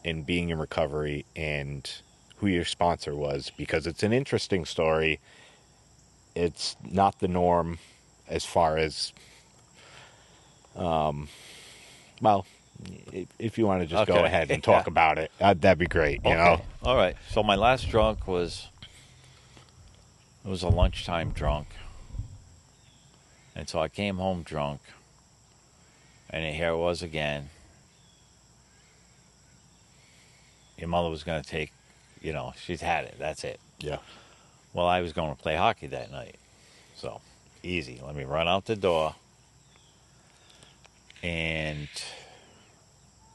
in being in recovery and who your sponsor was, because it's an interesting story. It's not the norm as far as, well, if you want to just go Okay. ahead and Yeah. talk about it, that'd be great, you know? Okay. All right. So my last drunk was a lunchtime drunk. And so I came home drunk. And here it was again. Your mother was going to take, she's had it. That's it. Yeah. Well, I was going to play hockey that night. So, easy. Let me run out the door. And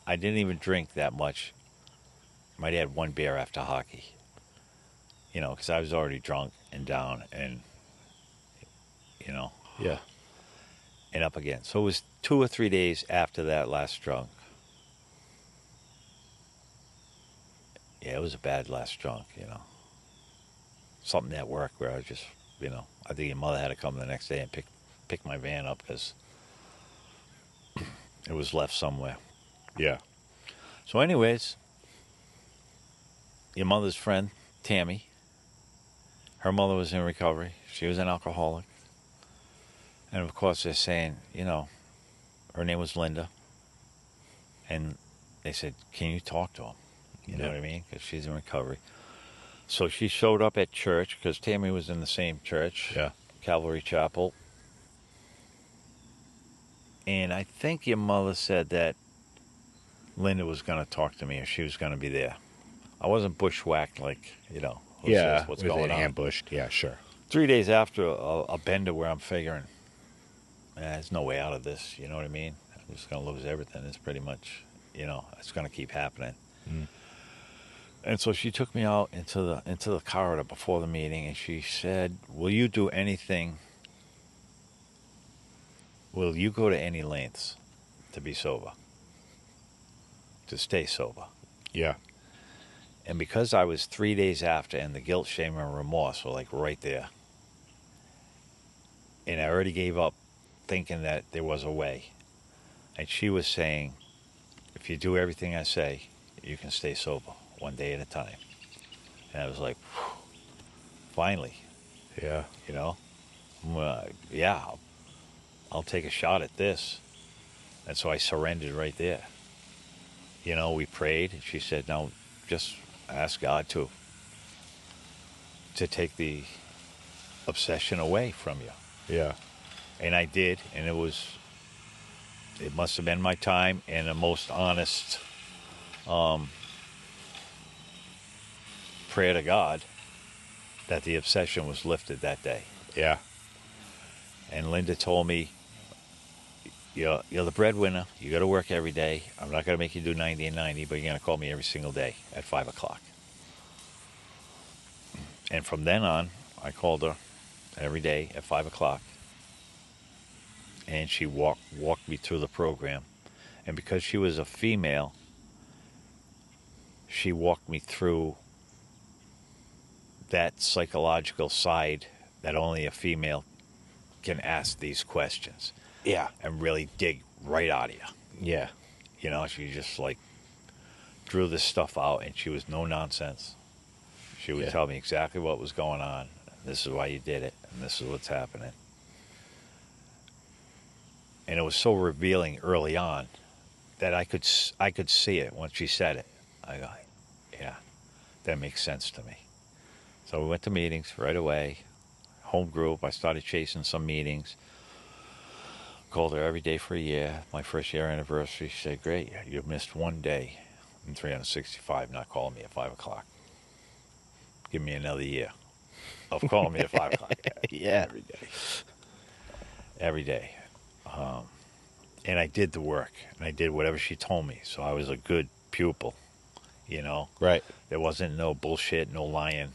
I didn't even drink that much. Might have had one beer after hockey. Because I was already drunk and down and, Yeah. and up again. So it was 2 or 3 days after that last drunk. Yeah, it was a bad last drunk, Something at work where I just, I think your mother had to come the next day and pick my van up because it was left somewhere. Yeah. So anyways, your mother's friend, Tammy, her mother was in recovery. She was an alcoholic. And of course they're saying, her name was Linda. And they said, can you talk to him? You know what I mean? Because she's in recovery. So she showed up at church because Tammy was in the same church, Yeah. Calvary Chapel. And I think your mother said that Linda was going to talk to me or she was going to be there. I wasn't bushwhacked like, who says what's going on. Ambushed. Yeah, sure. 3 days after a bender where I'm figuring, there's no way out of this, you know what I mean? I'm just going to lose everything. It's pretty much, it's going to keep happening. Mm. And so she took me out into the corridor before the meeting, and she said, will you do anything, will you go to any lengths to be sober, to stay sober? Yeah. And because I was 3 days after, and the guilt, shame, and remorse were like right there, and I already gave up thinking that there was a way. And she was saying, if you do everything I say, you can stay sober one day at a time. And I was like, whew, finally, Yeah. yeah, I'll take a shot at this. And so I surrendered right there. We prayed. And she said, now just ask God to take the obsession away from you. Yeah. And I did, and it must have been my time and the most honest prayer to God that the obsession was lifted that day. Yeah. And Linda told me, you're the breadwinner. You got to work every day. I'm not going to make you do 90 and 90, but you're going to call me every single day at 5 o'clock. And from then on, I called her every day at 5 o'clock. And she walked me through the program. And because she was a female, she walked me through that psychological side that only a female can ask these questions. Yeah. And really dig right out of you. Yeah. She just like drew this stuff out, and she was no nonsense. She would tell me exactly what was going on. This is why you did it, and this is what's happening. And it was so revealing early on that I could see it when she said it. I go, yeah, that makes sense to me. So we went to meetings right away. Home group. I started chasing some meetings. Called her every day for a year. My first year anniversary, she said, great, you missed one day in 365 not calling me at 5 o'clock. Give me another year of calling me at 5 o'clock. Yeah. Every day. Every day. And I did the work, and I did whatever she told me. So I was a good pupil, Right. There wasn't no bullshit, no lying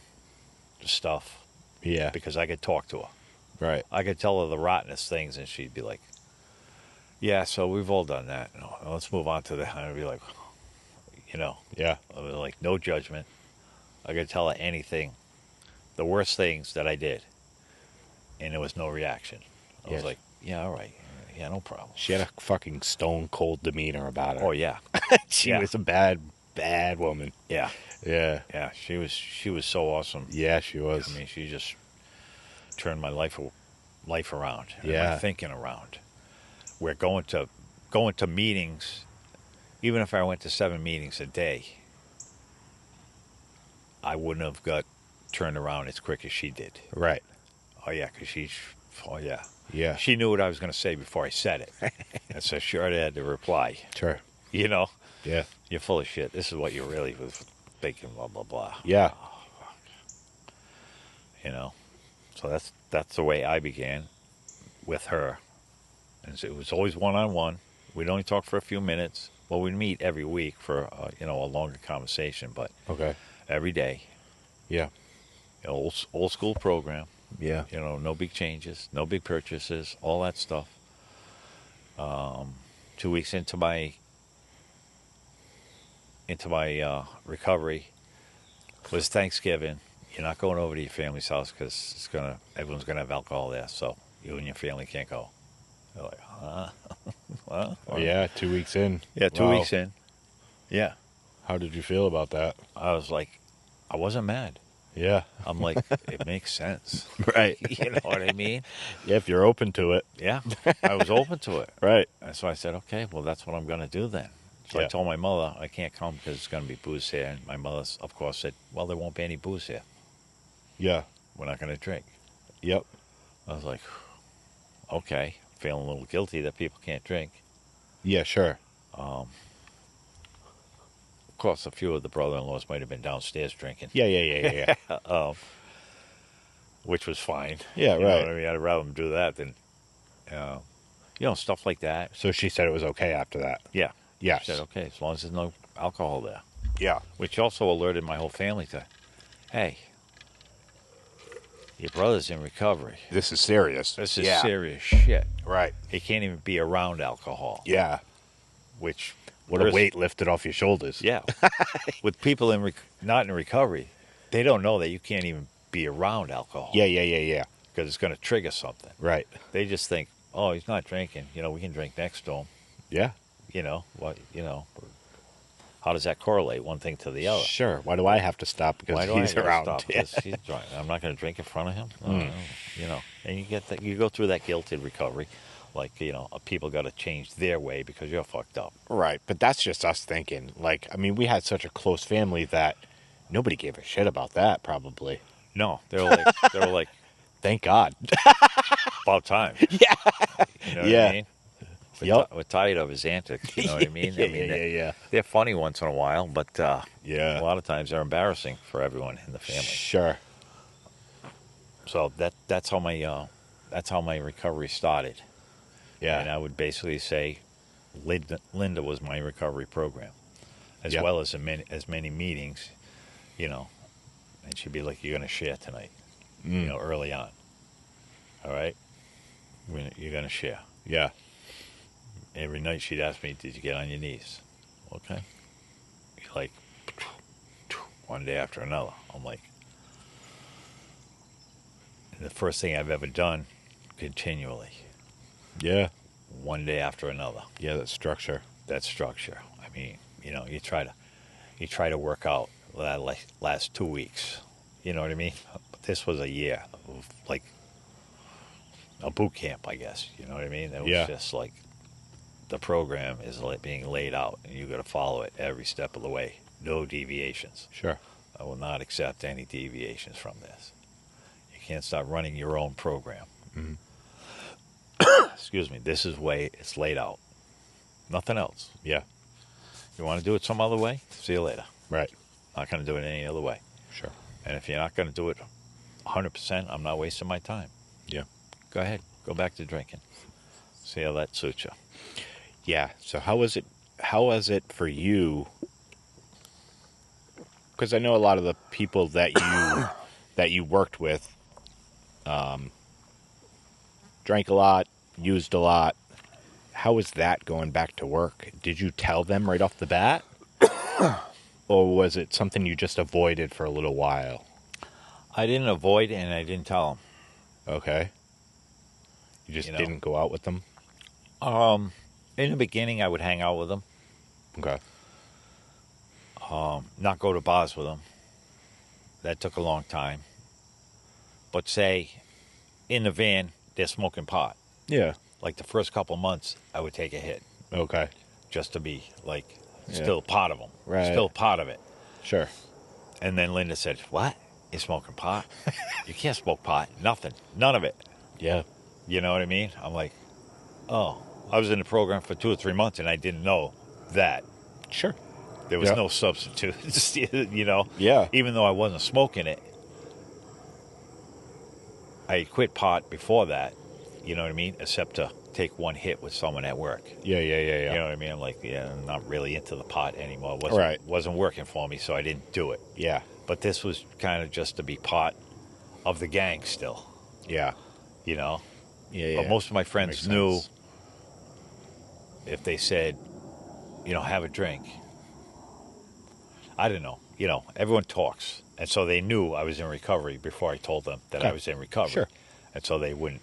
stuff. Yeah. Because I could talk to her. Right. I could tell her the rottenest things, and she'd be like, yeah, so we've all done that. No, let's move on to that. And I'd be like, Yeah. I was like, no judgment. I could tell her anything, the worst things that I did, and there was no reaction. I was like, yeah, all right. Yeah, no problem. She had a fucking stone cold demeanor about her. Oh, yeah. She was a bad bad woman. Yeah, Yeah. yeah. She was so awesome. Yeah, she was. I mean, she just turned my life around and my Yeah. thinking around. We're going to meetings. Even if I went to 7 meetings a day, I wouldn't have got turned around as quick as she did. Right. Oh yeah, because oh yeah, Yeah. she knew what I was going to say before I said it, and so she already had to reply. Sure. You know, Yeah. you're full of shit. This is what you really was thinking. Blah blah blah. Yeah. You know, so that's the way I began with her, and so it was always one-on-one. We'd only talk for a few minutes. Well, we'd meet every week for a longer conversation, but Okay. every day. Yeah. Old school program. Yeah. No big changes, no big purchases, all that stuff. 2 weeks into my recovery was Thanksgiving. You're not going over to your family's house because everyone's gonna have alcohol there, so you and your family can't go. They're like, huh? Well, Yeah. 2 weeks in. yeah, 2 Wow. weeks in. Yeah, How did you feel about that? I was like, I wasn't mad. Yeah. I'm like, it makes sense. Right. You know what I mean? Yeah, if you're open to it. Yeah, I was open to it. Right. And so I said, okay, well, that's what I'm going to do then. So I Yeah. told my mother, I can't come because it's going to be booze here. And my mother, of course, said, well, there won't be any booze here. Yeah. We're not going to drink. Yep. I was like, okay, feeling a little guilty that people can't drink. Yeah, sure. Of course, a few of the brother-in-laws might have been downstairs drinking, Yeah. which was fine. Yeah, You know right. what I mean? I'd rather them do that than, stuff like that. So she said it was okay after that. Yeah. Yes. I said, okay, as long as there's no alcohol there. Yeah. Which also alerted my whole family to, hey, your brother's in recovery. This is serious. This is Yeah. serious shit. Right. He can't even be around alcohol. Yeah. Which, What a weight lifted off your shoulders. yeah. With people not in recovery, they don't know that you can't even be around alcohol. Yeah. Because it's going to trigger something. Right. They just think, oh, he's not drinking. We can drink next to him. Yeah. How does that correlate one thing to the other? Sure. Why do I have to stop because Why do he's I gotta around? stop? Yeah. 'Cause he's drunk. I'm not going to drink in front of him. And you get that. You go through that guilty recovery, like people got to change their way because you're fucked up. Right. But that's just us thinking. Like, I mean, we had such a close family that nobody gave a shit about that, probably. No, they were like, Thank God. about time. Yeah. You know what Yeah. I mean? Yep. We're tired of his antics. You know what I mean? Yeah. They're funny once in a while, but Yeah. a lot of times they're embarrassing for everyone in the family. Sure. So that's how my recovery started. Yeah. And I would basically say Linda was my recovery program, as Yep. well as as many meetings, and she'd be like, you're going to share tonight, early on. All right? You're going to share. Yeah. Every night she'd ask me, did you get on your knees? Okay. Like, one day after another. I'm like, the first thing I've ever done continually. Yeah. One day after another. Yeah, that structure. That structure. I mean, you try to work out that last 2 weeks. You know what I mean? But this was a year of like a boot camp, I guess. You know what I mean? It was just like the program is being laid out, and you got to follow it every step of the way. No deviations. Sure. I will not accept any deviations from this. You can't start running your own program. Mm-hmm. Excuse me. This is the way it's laid out. Nothing else. Yeah. You want to do it some other way? See you later. Right. Not going to do it any other way. Sure. And if you're not going to do it 100%, I'm not wasting my time. Yeah. Go ahead. Go back to drinking. See how that suits you. Yeah. So how was it for you? Because I know a lot of the people that you worked with drank a lot, used a lot. How was that going back to work? Did you tell them right off the bat? Or was it something you just avoided for a little while? I didn't avoid and I didn't tell them. Okay. You just didn't go out with them? In the beginning, I would hang out with them. Okay. not go to bars with them. That took a long time. But say, in the van, they're smoking pot. Yeah. Like the first couple months, I would take a hit Okay. just to be like Yeah. still part of them. Right. Still part of it. Sure. And then Linda said, "What? You're smoking pot? You can't smoke pot. Nothing. None of it." Yeah. You know what I mean? I'm like, oh. I was in the program for 2 or 3 months, and I didn't know that. Sure. There was Yeah. no substitute, you know? Yeah. Even though I wasn't smoking it, I had quit pot before that, you know what I mean? Except to take one hit with someone at work. Yeah. You know what I mean? I'm like, yeah, I'm not really into the pot anymore. It wasn't working for me, so I didn't do it. Yeah. But this was kind of just to be part of the gang still, Yeah. you know? Yeah. But most of my friends Makes knew sense. if they said, you know, have a drink. I don't know. You know, everyone talks. And so they knew I was in recovery before I told them that I was in recovery. Sure. And so they wouldn't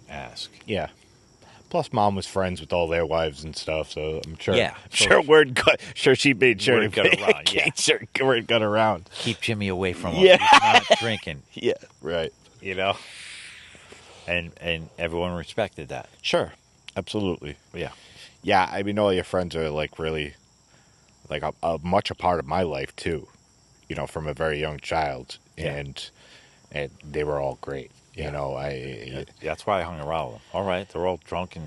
ask. Yeah. Plus, Mom was friends with all their wives and stuff, so I'm sure. Yeah. Sure, sure she made sure Word got around, yeah. Sure, word got around. Keep Jimmy away from him. Yeah. He's not drinking, Yeah. Right. you know? And everyone respected that. Sure. Absolutely. Yeah. Yeah. I mean, all your friends are like really, like much a part of my life too. You know, from a very young child, Yeah. and they were all great. Yeah. You know, That's why I hung around with them. All right, they're all drunken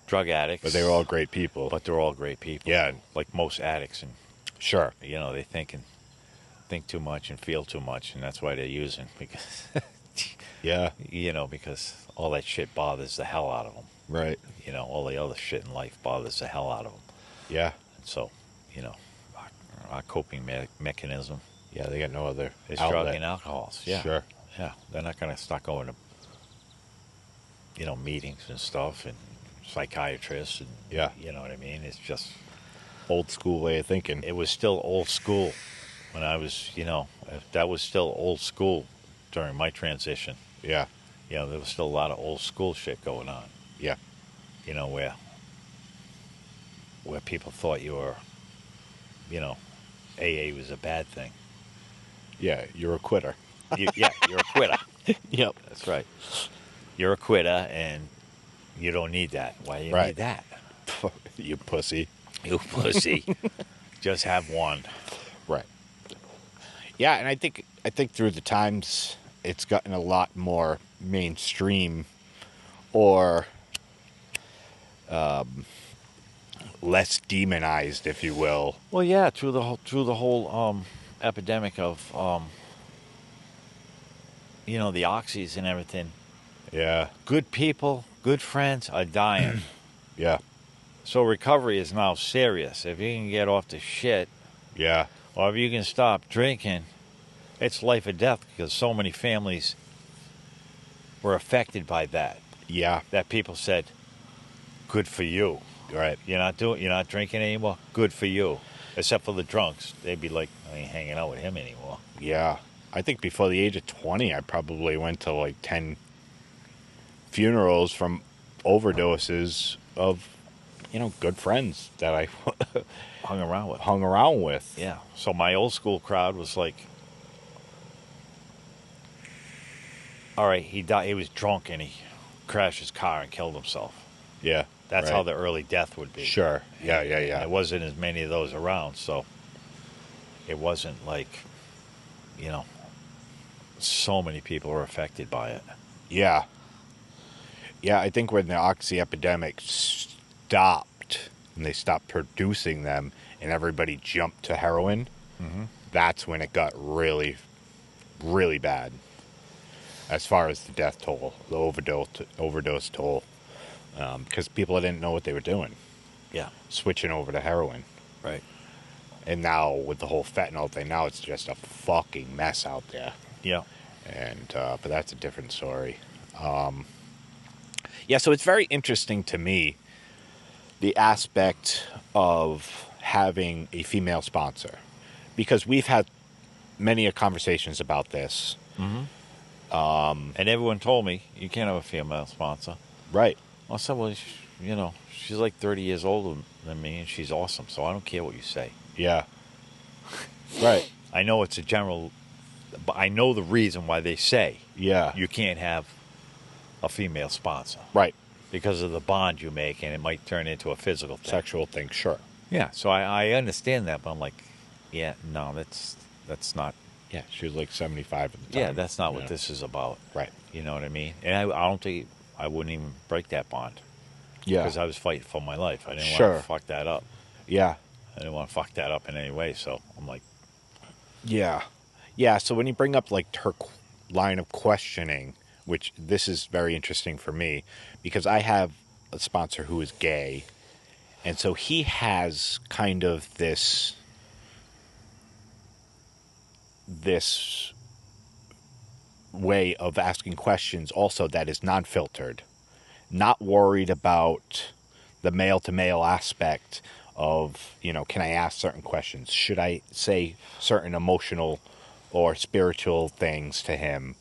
drug addicts. but they were all great people. But they're all great people. Yeah. Like most addicts. And, Sure. you know, they think too much and feel too much. And that's why they're using. Because, Yeah. you know, because all that shit bothers the hell out of them. Right. You know, all the other shit in life bothers the hell out of them. Yeah. And so, you know, our coping mechanism Yeah. They got no other is outlet. drug and alcohols. Yeah. Sure. Yeah. They're not going to start going to, you know, meetings and stuff and psychiatrists. And, Yeah. you know what I mean? It's just, Old school way of thinking. it was still old school when I was, you know, that was still old school during my transition. Yeah. You know, there was still a lot of old school shit going on. Yeah. You know, where people thought you were, you know, AA was a bad thing. Yeah. You're a quitter. You're a quitter. Yep. That's right. You're a quitter, and you don't need that. Why do you Right. need that? You pussy. You pussy. Just have one. Right. Yeah, and I think through the times it's gotten a lot more mainstream, or less demonized, if you will. Well, yeah, through the whole epidemic of you know, the oxys and everything. Yeah. Good people, good friends are dying. Yeah. So recovery is now serious. If you can get off the shit, Yeah. or if you can stop drinking, it's life or death, because so many families were affected by that. Yeah. That people said, "Good for you. Right. You're not drinking anymore. Good for you." Except for the drunks, they'd be like, "I ain't hanging out with him anymore." Yeah. I think before the age of 20, I probably went to like 10 funerals from overdoses of, you know, good friends that I Hung around with. hung around with. Yeah. So my old school crowd was like, all right, he died. He was drunk and he crashed his car and killed himself. Yeah. That's right. how the early death would be. Sure. Yeah. Yeah. And Yeah. there wasn't as many of those around, so it wasn't like, you know, so many people were affected by it. Yeah. Yeah, I think when the oxy epidemic stopped and they stopped producing them and everybody jumped to heroin, that's when it got really, really bad as far as the death toll, the overdose toll, because people didn't know what they were doing, Yeah. switching over to heroin. Right. And now with the whole fentanyl thing, now it's just a fucking mess out there. Yeah. And but that's a different story. Yeah, so it's very interesting to me, the aspect of having a female sponsor, because we've had many conversations about this. And everyone told me, you can't have a female sponsor. Right. I said, well, she's like 30 years older than me, and she's awesome. So I don't care what you say. Yeah. Right. I know it's a general, but I know the reason why they say Yeah. you can't have a female sponsor Right. because of the bond you make, and it might turn into a physical thing. Sexual thing, sure. Yeah. So I understand that, but I'm like, yeah, no, that's not. Yeah, she was like 75 at the time. Yeah, that's not what this is about. Right. You know what I mean? And I don't think I wouldn't even break that bond. Yeah. Because I was fighting for my life. I didn't Sure. want to fuck that up. Yeah. I didn't want to fuck that up in any way. So I'm like, Yeah. Yeah, so when you bring up like her line of questioning, which this is very interesting for me because I have a sponsor who is gay, and so he has kind of this way of asking questions also that is non-filtered, not worried about the male to male aspect of, can I ask certain questions? Should I say certain emotional or spiritual things to him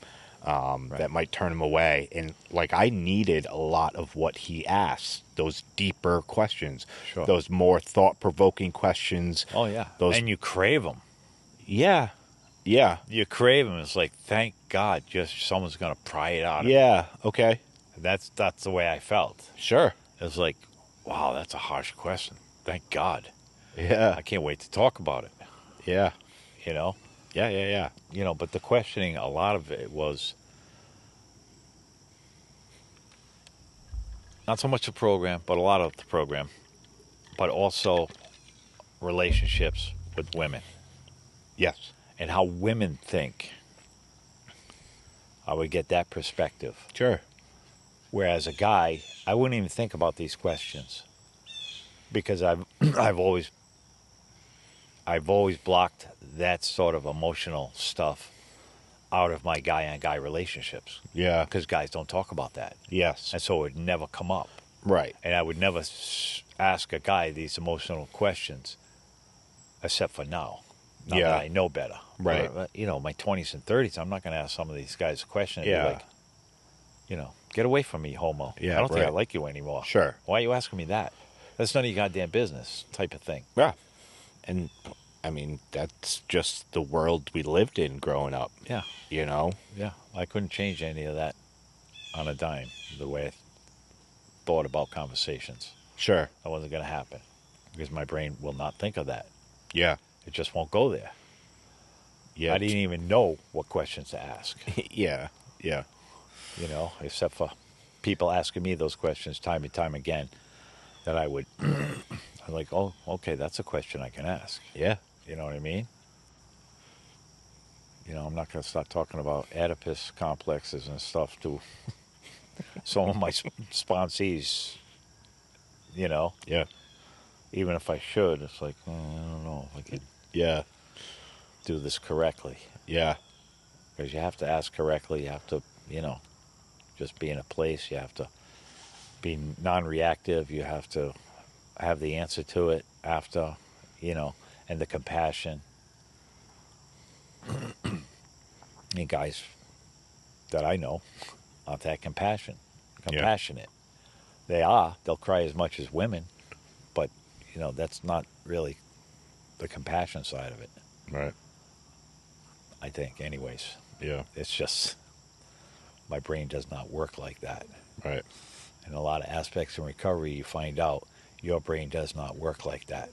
that might turn him away? And like, I needed a lot of what he asked, those deeper questions, Sure. those more thought-provoking questions. oh, yeah. Those, And you crave them. yeah, yeah, You crave them. It's like, thank God, just someone's going to pry it out of me. yeah, okay, That's the way I felt. sure, It was like, wow, that's a harsh question. Thank God. yeah, I can't wait to talk about it. yeah, You know? yeah, yeah, yeah, But the questioning, a lot of it was not so much the program, but a lot of the program, but also relationships with women yes, and how women think. I would get that perspective. sure, Whereas a guy, I wouldn't even think about these questions because I've I've always blocked that sort of emotional stuff out of my guy-on-guy relationships yeah, because guys don't talk about that. yes, And so it would never come up. right, And I would never ask a guy these emotional questions except for now. Now Yeah. that I know better. Right. But, my 20s and 30s, I'm not going to ask some of these guys a question and be Yeah. like, get away from me, homo. Yeah, I don't think I right. like you anymore. Sure. Why are you asking me that? That's none of your goddamn business type of thing. Yeah. And I mean, that's just the world we lived in growing up, Yeah. Yeah. I couldn't change any of that on a dime, the way I thought about conversations. Sure. That wasn't going to happen because my brain will not think of that. Yeah. It just won't go there. Yeah. I didn't even know what questions to ask, Yeah. Yeah. except for people asking me those questions time and time again that I would, I'm like, oh, okay, that's a question I can ask. Yeah. You know what I mean? I'm not going to start talking about Oedipus complexes and stuff to some of my sponsees, Yeah. even if I should. It's like, I don't know if I could Yeah. do this correctly. Yeah. Because you have to ask correctly. You have to, just be in a place. You have to be non-reactive. You have to have the answer to it after, and the compassion. And guys that I know aren't that compassionate. They'll cry as much as women, but, that's not really the compassion side of it, Right. I think, anyways. Yeah. It's just my brain does not work like that. Right. In a lot of aspects in recovery, you find out your brain does not work like that.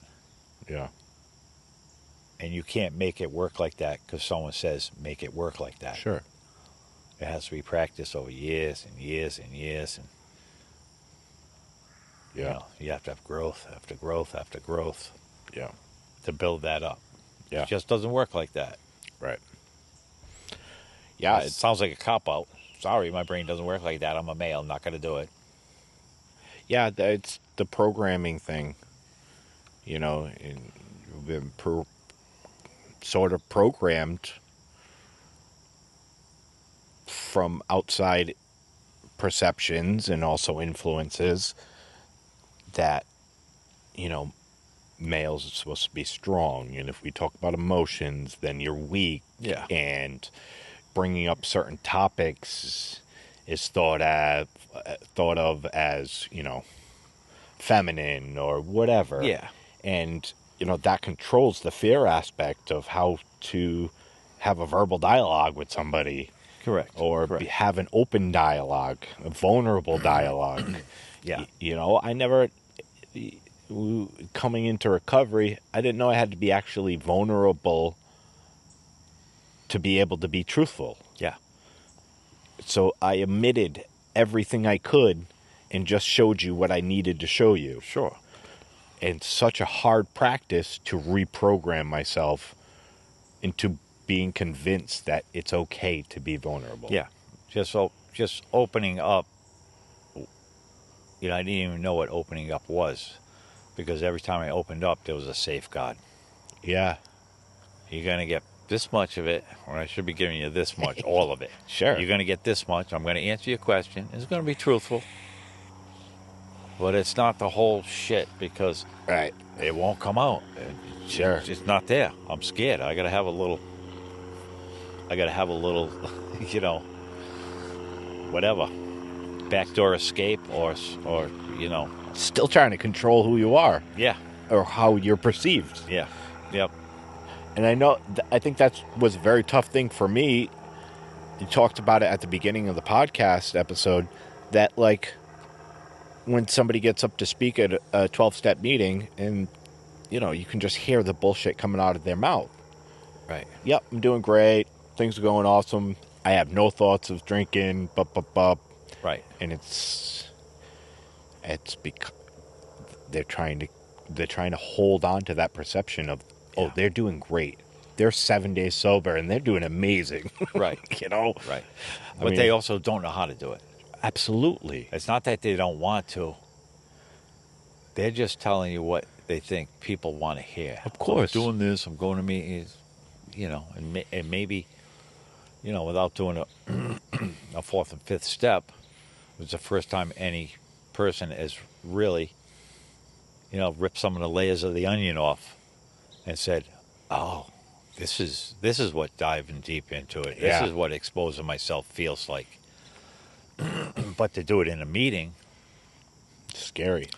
Yeah. And you can't make it work like that because someone says, make it work like that. Sure. It has to be practiced over years and years and years. And, Yeah. you have to have growth after growth after growth Yeah. to build that up. Yeah. It just doesn't work like that. Right. Yeah. It sounds like a cop-out. Sorry, my brain doesn't work like that. I'm a male. I'm not going to do it. Yeah. It's the programming thing. And you've been sort of programmed from outside perceptions and also influences that, males are supposed to be strong. And if we talk about emotions, then you're weak. Yeah. And bringing up certain topics is thought of as, feminine or whatever. Yeah. And, that controls the fear aspect of how to have a verbal dialogue with somebody Correct. or Correct. have an open dialogue, a vulnerable dialogue. Yeah. I never, coming into recovery, I didn't know I had to be actually vulnerable to be able to be truthful. Yeah. So I omitted everything I could and just showed you what I needed to show you. Sure. And such a hard practice to reprogram myself into being convinced that it's okay to be vulnerable. Yeah. Just opening up. I didn't even know what opening up was, because every time I opened up, there was a safeguard. Yeah. You're going to get this much of it, or I should be giving you this much, all of it. Sure. You're going to get this much. I'm going to answer your question. It's going to be truthful. But it's not the whole shit, because Right. it won't come out. Sure. It's just not there. I'm scared. I got to have a little, whatever. Backdoor escape or. Still trying to control who you are Yeah. or how you're perceived. Yeah. Yep. And I think that was a very tough thing for me. You talked about it at the beginning of the podcast episode that, like, when somebody gets up to speak at a 12-step meeting and, you can just hear the bullshit coming out of their mouth. Right. Yep, I'm doing great. Things are going awesome. I have no thoughts of drinking, Right. and it's because they're trying to hold on to that perception of, oh, they're doing great. They're 7 days sober and they're doing amazing. Right. Right. But they also don't know how to do it. Absolutely. It's not that they don't want to. They're just telling you what they think people want to hear. Of course. I'm doing this, I'm going to meetings, and maybe, without doing a fourth and fifth step, it was the first time any person has really, ripped some of the layers of the onion off and said, oh, this is what diving deep into it. Yeah. This is what exposing myself feels like. But to do it in a meeting, Scary.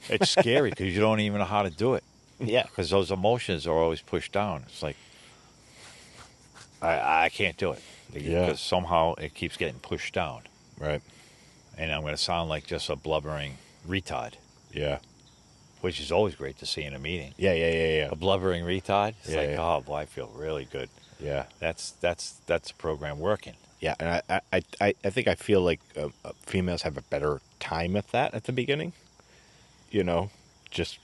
it's scary because you don't even know how to do it. Yeah. Because those emotions are always pushed down. It's like, I can't do it. Yeah. Because somehow it keeps getting pushed down. Right. And I'm going to sound like just a blubbering retard, Yeah. which is always great to see in a meeting. Yeah. A blubbering retard, it's Yeah, like, yeah. oh, boy, I feel really good. Yeah. That's the program working. Yeah. And I think I feel like females have a better time at that at the beginning. Just,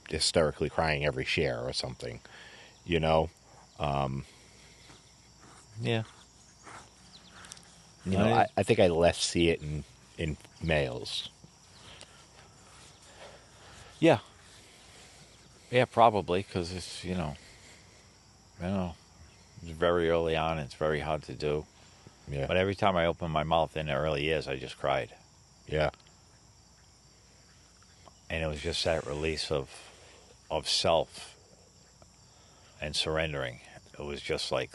hysterically crying every share or something, Yeah. I think I less see it in males. Yeah. Yeah, probably, because it's, it's very early on. It's very hard to do. Yeah. But every time I open my mouth in the early years, I just cried. Yeah. And it was just that release of self and surrendering. It was just like,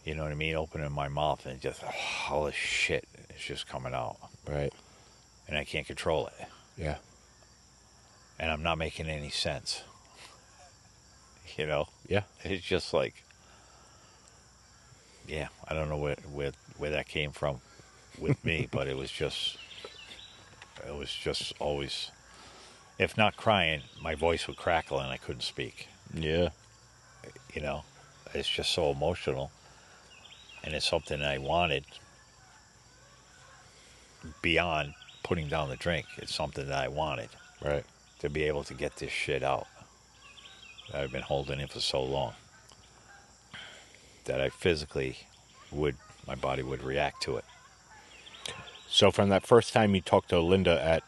you know what I mean? Opening my mouth and just, all this shit is just coming out. Right. And I can't control it. Yeah. And I'm not making any sense. Yeah. It's just like, yeah, I don't know where that came from with me, but it was just always, if not crying, my voice would crackle and I couldn't speak. Yeah. It's just so emotional, and it's something I wanted beyond putting down the drink. It's something that I wanted. Right. To be able to get this shit out that I've been holding in for so long, that I physically my body would react to it. So from that first time you talked to Linda at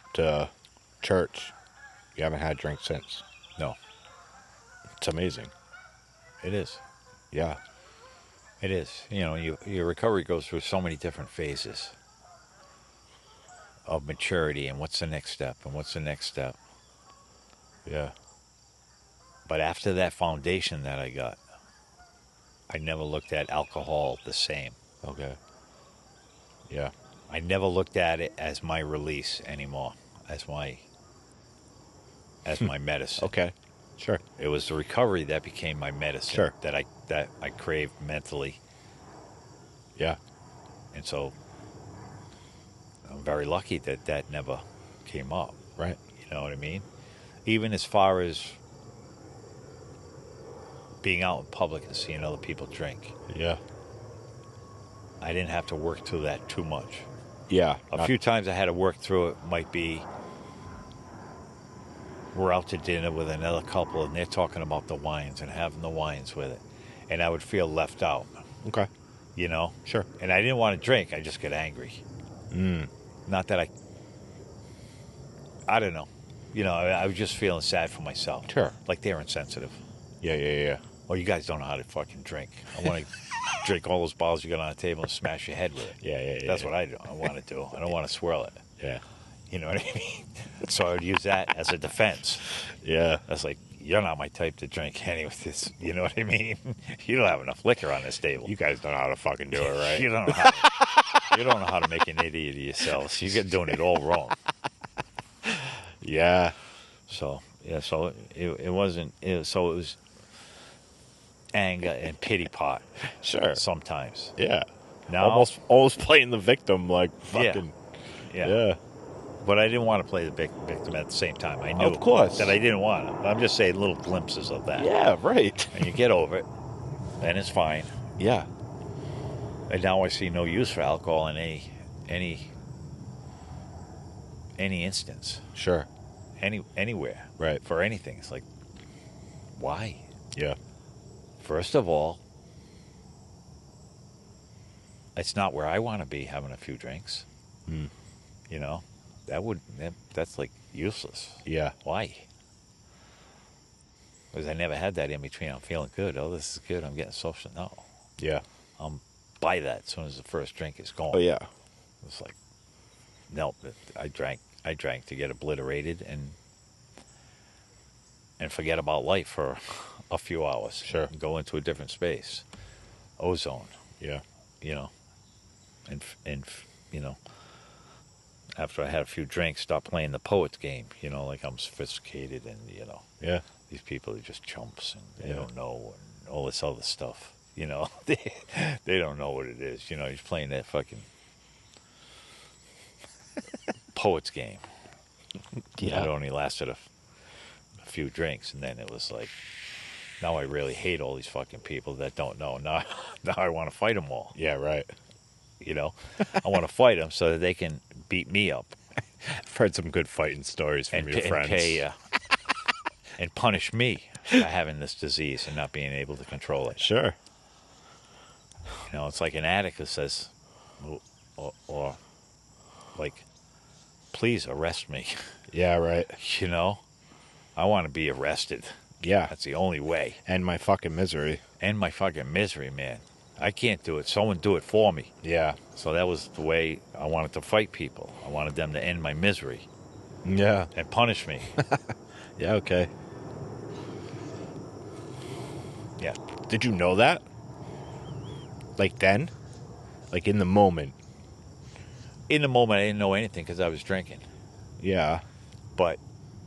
church, you haven't had a drink since. No. It's amazing. It is. Yeah. It is. Your recovery goes through so many different phases of maturity, and what's the next step, and what's the next step. Yeah. But after that foundation that I got, I never looked at alcohol the same. Okay. Yeah. I never looked at it as my release anymore, as my medicine. Okay. Sure. It was the recovery that became my medicine. Sure. That I craved mentally, Yeah. and so I'm very lucky that that never came up. Right. You know what I mean? Even as far as being out in public and seeing other people drink, Yeah. I didn't have to work through that too much. Yeah. A few times I had to work through it. Might be we're out to dinner with another couple and they're talking about the wines and having the wines with it, and I would feel left out. Okay. You know? Sure. And I didn't want to drink. I just get angry. Not that I don't know. You know, I was just feeling sad for myself. Sure. Like they're insensitive. Yeah. Oh, you guys don't know how to fucking drink. I want to drink all those bottles you got on the table and smash your head with it. Yeah. That's what I do. I want to do. I don't want to swirl it. Yeah. You know what I mean? So I would use that as a defense. Yeah. That's like, you're not my type to drink anyway. This, you know what I mean? You don't have enough liquor on this table. You guys don't know how to fucking do it, right? You don't know how to, you don't know how to make an idiot of yourselves. You're doing it all wrong. Yeah. So, yeah, so it wasn't, so it was anger and pity pot. Sure. Sometimes. Yeah. Now, Almost playing the victim, like fucking. Yeah. But I didn't want to play the victim at the same time. I knew Of course. that I didn't want to. I'm just saying little glimpses of that. Yeah. Right. And you get over it, and it's fine. Yeah. And now I see no use for alcohol in any instance, Sure. anywhere, Right. for anything. It's like, why? Yeah. First of all, it's not where I want to be having a few drinks. You know, that's like useless. Yeah. Why? Because I never had that in between. I'm feeling good. Oh, this is good. I'm getting social. No, Yeah. I'm by that as soon as the first drink is gone. Oh yeah. It's like, no, I drank to get obliterated and forget about life for a few hours. Sure. And go into a different space. Ozone, Yeah. you know. And you know, after I had a few drinks, stop playing the poets game, you know, like I'm sophisticated and, you know, Yeah. these people are just chumps and they Yeah. don't know and all this other stuff, you know. They don't know what it is, you know. He's playing that fucking poets game. Yeah. It only lasted a few drinks, and then it was like, now I really hate all these fucking people that don't know. Now I want to fight them all, Yeah. Right. you know. I want to fight them so that they can beat me up I've heard some good fighting stories from your friends. And punish me for having this disease and not being able to control it. Sure. You know, it's like an addict that says, or like, please arrest me. Yeah. Right. You know, I want to be arrested. Yeah. That's the only way. And my fucking misery. End my fucking misery, man. I can't do it. Someone do it for me. Yeah. So that was the way I wanted to fight people. I wanted them to end my misery Yeah. and punish me. Yeah. Okay. Yeah. Did you know that? Like then? Like in the moment? In the moment, I didn't know anything because I was drinking. Yeah. But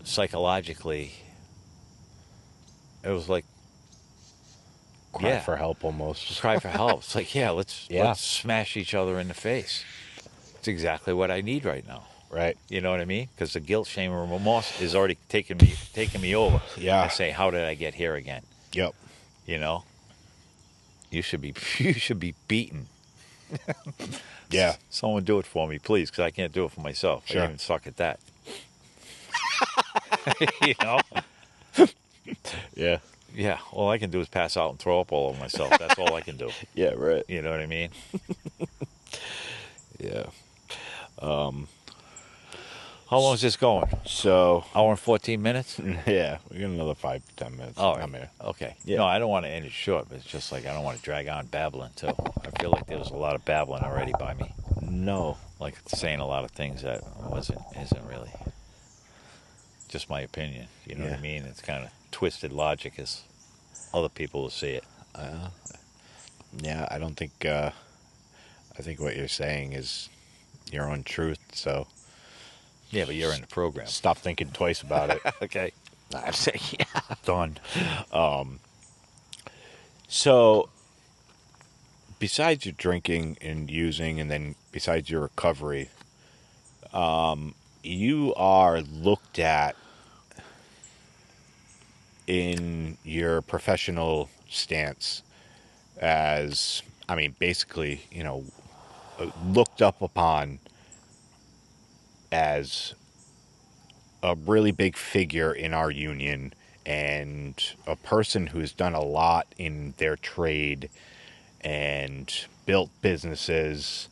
psychologically, it was like, Cry for help almost. just cry for help. It's like, yeah, let's Yeah. smash each other in the face. It's exactly what I need right now. Right. You know what I mean? Because the guilt, shame, and remorse is already taking me over. Yeah. I say, how did I get here again? Yep. You know, you should be beaten. Yeah. Someone do it for me, please, because I can't do it for myself. Sure. I even suck at that. You know? Yeah. Yeah. All I can do is pass out and throw up all over myself. That's all I can do. Yeah. Right. You know what I mean? Yeah. How long is this going? So Hour and 14 minutes? yeah, we got another 5 to 10 minutes. All I'm right. here. Okay. Yeah. No, I don't want to end it short, but it's just like I don't want to drag on babbling, too. I feel like there was a lot of babbling already by me. No. Like saying a lot of things that isn't really just my opinion. You know what I Yeah. mean? It's kind of twisted logic as other people will see it. Yeah, I don't think. I think what you're saying is your own truth. So Yeah, but you're in the program. stop thinking twice about it. Okay. I'd say, yeah. Done. So, besides your drinking and using, and then besides your recovery, you are looked at in your professional stance as, I mean, basically, looked up upon as a really big figure in our union and a person who's done a lot in their trade and built businesses.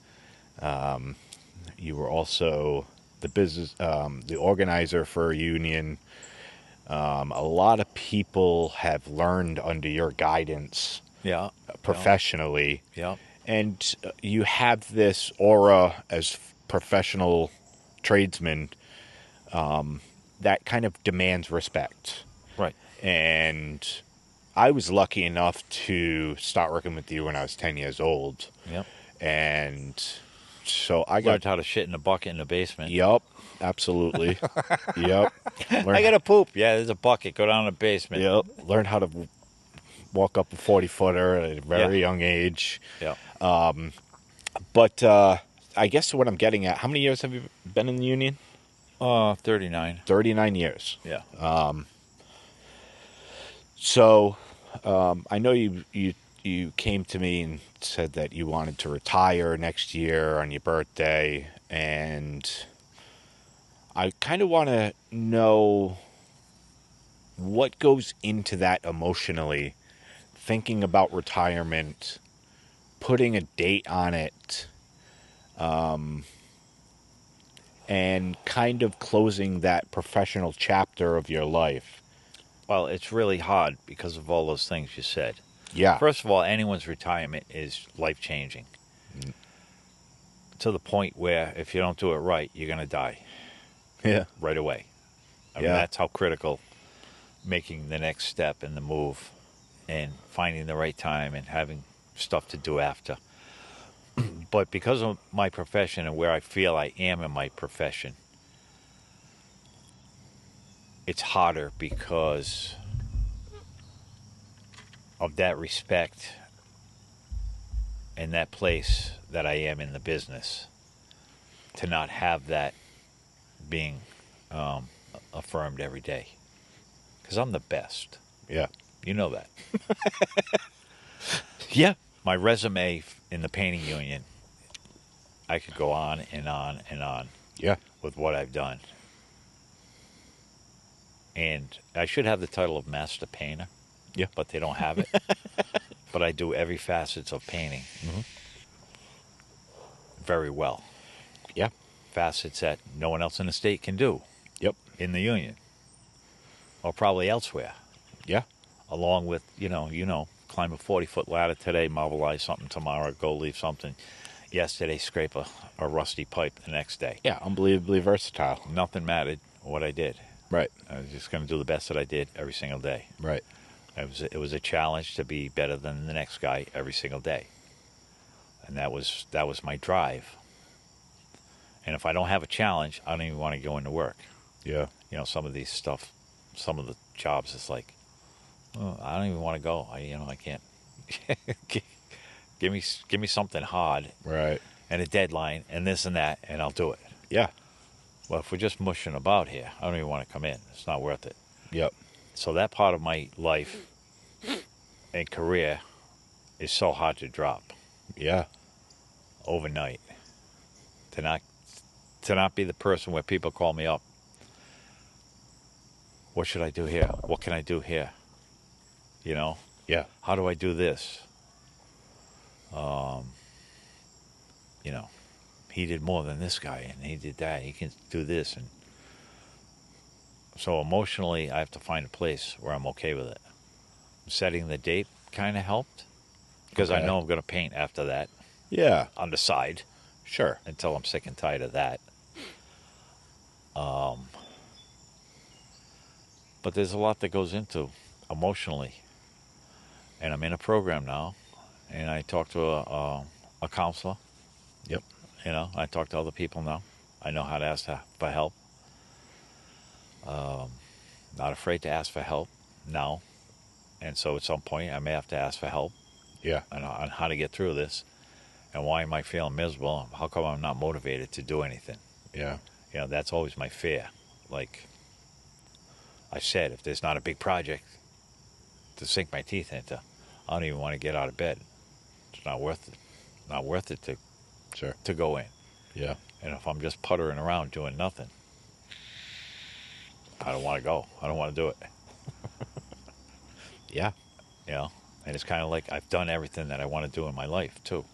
You were also the organizer for a union. A lot of people have learned under your guidance Yeah. professionally, Yeah. and you have this aura as professional tradesmen that kind of demands respect. Right. And I was lucky enough to start working with you when I was 10 years old. Yep. And so I Learned got, how to shit in a bucket in the basement. yup, absolutely. Yep. I gotta poop. Yeah, there's a bucket. Go down to the basement. Yep. Learned how to walk up a 40-footer at a very Yeah. young age. Yeah. But I guess what I'm getting at, how many years have you been in the union? 39. 39 years. Yeah. So I know you came to me and said that you wanted to retire next year on your birthday, and I kind of want to know what goes into that emotionally, thinking about retirement, putting a date on it, and kind of closing that professional chapter of your life. Well, it's really hard because of all those things you said. Yeah. First of all, anyone's retirement is life changing. To the point where if you don't do it right, you're going to die Yeah. right away. I mean, Yeah. that's how critical making the next step and the move and finding the right time and having stuff to do after. But because of my profession and where I feel I am in my profession, it's harder because of that respect and that place that I am in the business, to not have that being affirmed every day. Because I'm the best. Yeah. You know that. Yeah. My resume in the painting union, I could go on and on and on Yeah. with what I've done. And I should have the title of master painter. Yeah. But they don't have it. But I do every facets of painting very well. Yeah. Facets that no one else in the state can do Yep. in the union. Or probably elsewhere. Yeah. Along with, climb a 40-foot ladder today, marvelize something tomorrow, go leave something yesterday, scrape a rusty pipe the next day. Yeah. Unbelievably versatile. Nothing mattered what I did. Right. I was just going to do the best that I did every single day. Right. It was a challenge to be better than the next guy every single day. And that was my drive. And if I don't have a challenge, I don't even want to go into work. Yeah. Some of the jobs, it's like, oh, I don't even want to go. I can't. Give me something hard Right. and a deadline and this and that, and I'll do it. Yeah. Well, if we're just mushing about here, I don't even want to come in. It's not worth it. Yep. So that part of my life and career is so hard to drop Yeah. overnight. To not be the person where people call me up. What should I do here? What can I do here? Yeah. How do I do this? He did more than this guy, and he did that. He can do this, and so emotionally, I have to find a place where I'm okay with it. Setting the date kind of helped because I Okay. know I'm going to paint after that Yeah. on the side Sure. until I'm sick and tired of that. But there's a lot that goes into emotionally, and I'm in a program now, and I talk to a counselor. Yep. You know, I talk to other people now. I know how to ask for help. Not afraid to ask for help now. And so at some point, I may have to ask for help Yeah. on how to get through this. And why am I feeling miserable? How come I'm not motivated to do anything? Yeah. You know, that's always my fear. Like I said, if there's not a big project to sink my teeth into, I don't even want to get out of bed. It's not worth it. Not worth it Sure. to go in. Yeah. And if I'm just puttering around doing nothing, I don't want to go. I don't want to do it. Yeah. You know? And it's kind of like I've done everything that I want to do in my life, too.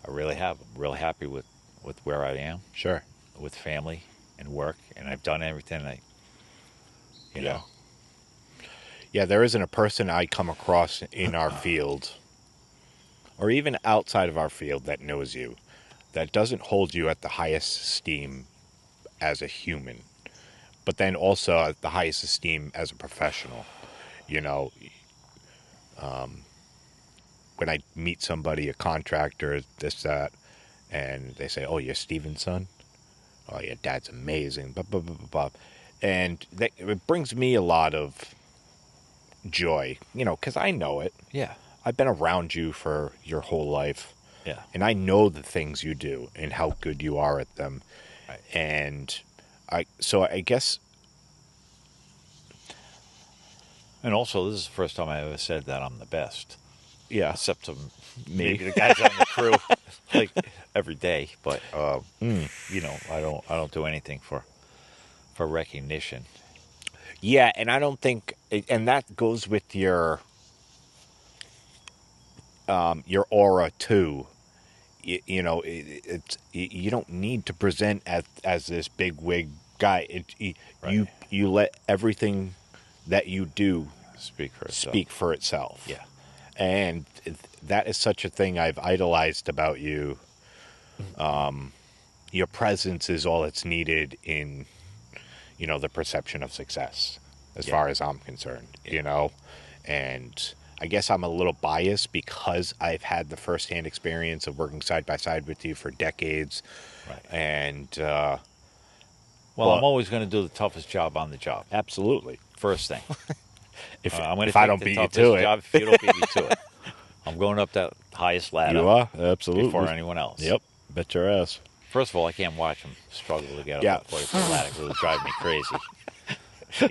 I really have. I'm really happy with where I am, Sure. with family and work, and I've done everything you know. Yeah, there isn't a person I come across in our field or even outside of our field that knows you that doesn't hold you at the highest esteem as a human, but then also at the highest esteem as a professional. You know, when I meet somebody, a contractor, this, that, and they say, "Oh, you're Steven's son? Oh, your dad's amazing." Blah, blah, blah, blah, blah. And it brings me a lot of joy, you know, because I know it. Yeah. I've been around you for your whole life, Yeah. and I know the things you do and how good you are at them. Right. And I guess, And also, this is the first time I ever said that I'm the best. yeah, Except to me. maybe the guys on the crew, like every day. But you know, I don't do anything for recognition. Yeah, and I don't think, and that goes with your aura too. You know, you don't need to present as this big wig guy. Right. You let everything that you do Speak for itself. speak for itself. Yeah. And that is such a thing I've idolized about you. Your presence is all that's needed in, you know, the perception of success, as Yeah. far as I'm concerned, you know. And I guess I'm a little biased because I've had the firsthand experience of working side by side with you for decades. Right. And, Well, well, I'm always going to do the toughest job on the job. absolutely. First thing. If, I'm going if to I take don't the beat you toughest to it, job if you don't beat me to it. I'm going up that highest ladder you are. Absolutely. before anyone else. Yep. Bet your ass. First of all, I can't watch them struggle to get up Yeah. that 40-foot ladder because it'll drive me crazy.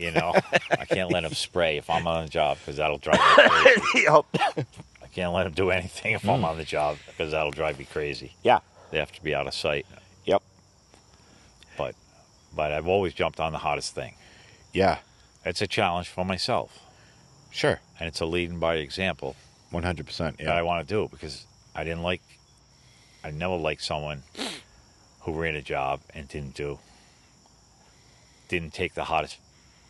You know, I can't let them spray if I'm on the job because that'll drive me crazy. Yep. I can't let them do anything if I'm on the job because that'll drive me crazy. Yeah. They have to be out of sight. Yep. But I've always jumped on the hottest thing. Yeah. It's a challenge for myself, Sure. and it's a leading by example 100%. that Yeah. I want to do because I never liked someone who ran a job and didn't take the hottest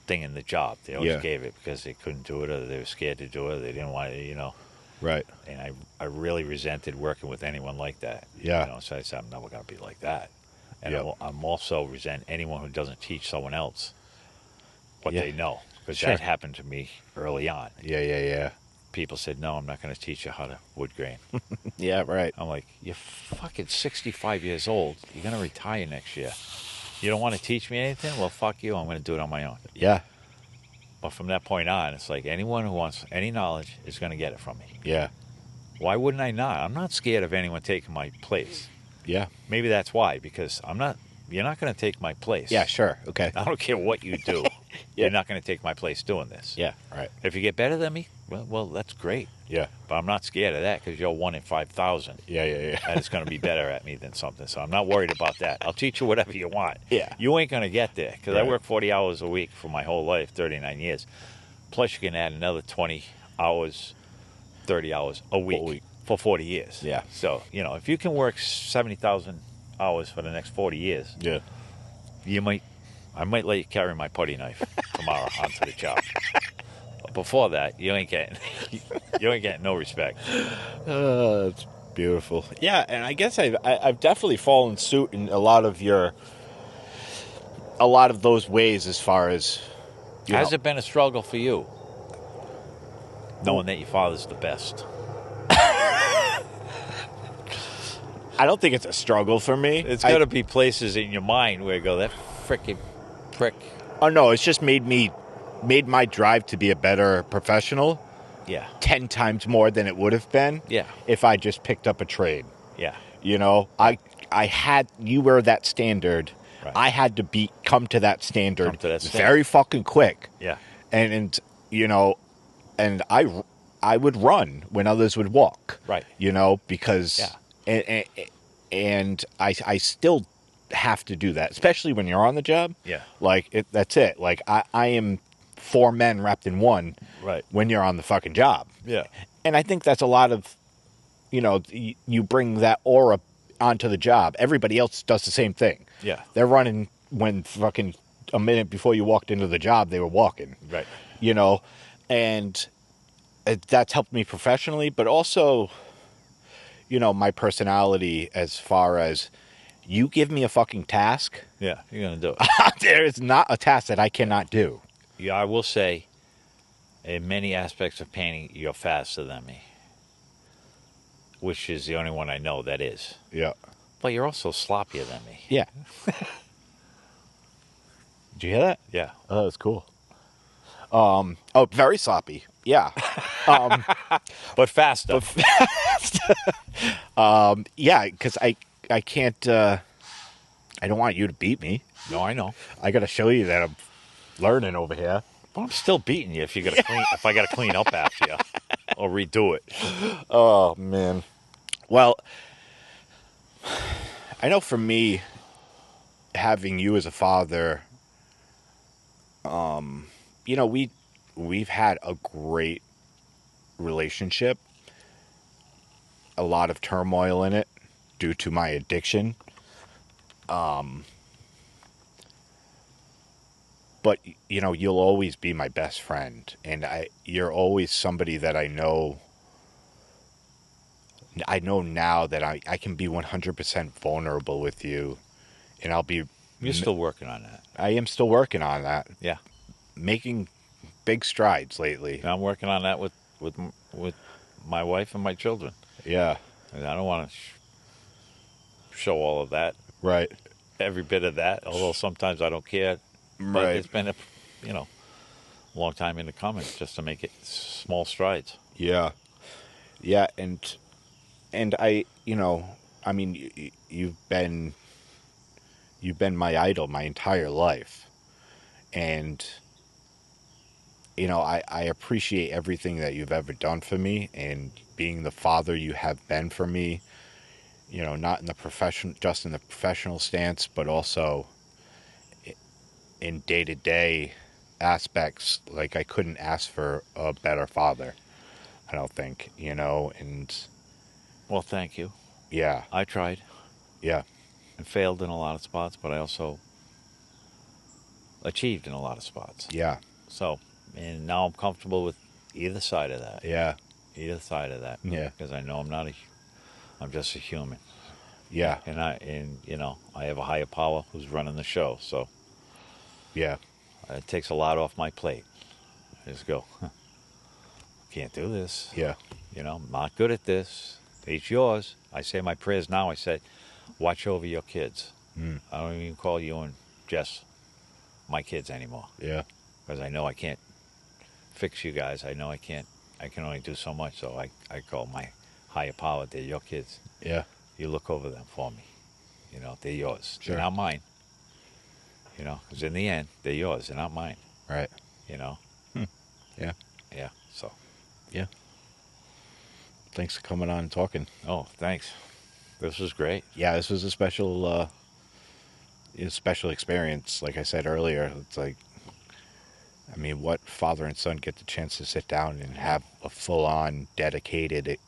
thing in the job. They always Yeah. gave it because they couldn't do it or they were scared to do it. They didn't want to, you know. Right. And I really resented working with anyone like that. Yeah. You know, so I said, I'm never going to be like that. And Yep. I'm also resent anyone who doesn't teach someone else what Yeah. they know. Because Sure. that happened to me early on. Yeah. People said, no, I'm not going to teach you how to wood grain. Yeah, right. I'm like, you're fucking 65 years old. You're going to retire next year. You don't want to teach me anything? Well, fuck you. I'm going to do it on my own. Yeah. But from that point on, it's like anyone who wants any knowledge is going to get it from me. Yeah. Why wouldn't I not? I'm not scared of anyone taking my place. Yeah. Maybe that's why, because you're not going to take my place. Yeah, sure. Okay. I don't care what you do. Yeah. You're not going to take my place doing this. Yeah, right. If you get better than me, well, that's great. Yeah. But I'm not scared of that because you're 1 in 5,000. Yeah. And it's going to be better at me than something. So I'm not worried about that. I'll teach you whatever you want. Yeah. You ain't going to get there because I Right. work 40 hours a week for my whole life, 39 years. Plus, you can add another 20 hours, 30 hours a week for 40 years. Yeah. So, you know, if you can work 70,000 hours for the next 40 years, Yeah. I might let you carry my putty knife tomorrow onto the job. But before that, you ain't getting no respect. That's beautiful. Yeah, and I guess I've definitely fallen suit in a lot of those ways as far as Has it been a struggle for you, knowing that your father's the best? I don't think it's a struggle for me. It's got to be places in your mind where you go, that frickin' prick. Oh no, it's just made my drive to be a better professional Yeah. 10 times more than it would have been Yeah. if I just picked up a trade. Yeah. You know, I had, you were that standard. Right. I had to come to that standard, Come to that standard. very fucking quick. Yeah. And you know, and I would run when others would walk. Right. You know, because Yeah. and I still have to do that, especially when you're on the job. Yeah. Like that's it. Like I am 4 men wrapped in one. Right. When you're on the fucking job. Yeah. And I think that's a lot of, you know, you bring that aura onto the job. Everybody else does the same thing. Yeah. They're running when fucking a minute before you walked into the job, they were walking. Right. You know, and that's helped me professionally, but also, you know, my personality as far as you give me a fucking task. Yeah. You're going to do it. There is not a task that I cannot do. Yeah, I will say, in many aspects of painting, you're faster than me. Which is the only one I know that is. Yeah. But you're also sloppier than me. Yeah. Did you hear that? Yeah. Oh, that's cool. Oh, very sloppy. Yeah. But faster. Yeah, because I can't, I don't want you to beat me. No, I know. I got to show you that I'm learning over here. But I'm still beating you if you got to clean. If I got to clean up after you, or redo it. Oh, man. Well, I know for me, having you as a father, you know, we've had a great relationship. A lot of turmoil in it due to my addiction. But, you know, you'll always be my best friend. And you're always somebody that I know now that I can be 100% vulnerable with you. And I'll be... You're still working on that. I am still working on that. Yeah. Making big strides lately. I'm working on that with my wife and my children. Yeah. And I don't want to show all of that. Right. Every bit of that, although sometimes I don't care. But Right. it's been a long time in the coming just to make it small strides. Yeah. Yeah, and I, you know, I mean, you've been my idol my entire life. And, you know, I appreciate everything that you've ever done for me, and being the father you have been for me, you know, not in the just in the professional stance, but also in day-to-day aspects. Like, I couldn't ask for a better father, I don't think, you know, and... Well, thank you. Yeah. I tried. Yeah. And failed in a lot of spots, but I also achieved in a lot of spots. Yeah. So, and now I'm comfortable with either side of that. Yeah. Either side of that. Yeah. Because I know I'm just a human. Yeah. And you know, I have a higher power who's running the show, so Yeah. it takes a lot off my plate. I just go, can't do this. Yeah. You know, I'm not good at this. It's yours. I say my prayers now. I say, watch over your kids. I don't even call you and Jess my kids anymore. Yeah. Because I know I can't fix you guys. I know I can only do so much. So I call my higher power. They're your kids. Yeah. You look over them for me. You know, they're yours. Sure. They're not mine. You know, because in the end, they're yours. They're not mine. Right. You know? Yeah. Yeah, so. Yeah. Thanks for coming on and talking. Oh, thanks. This was great. Yeah, this was a special experience. Like I said earlier, it's like, I mean, what father and son get the chance to sit down and have a full-on dedicated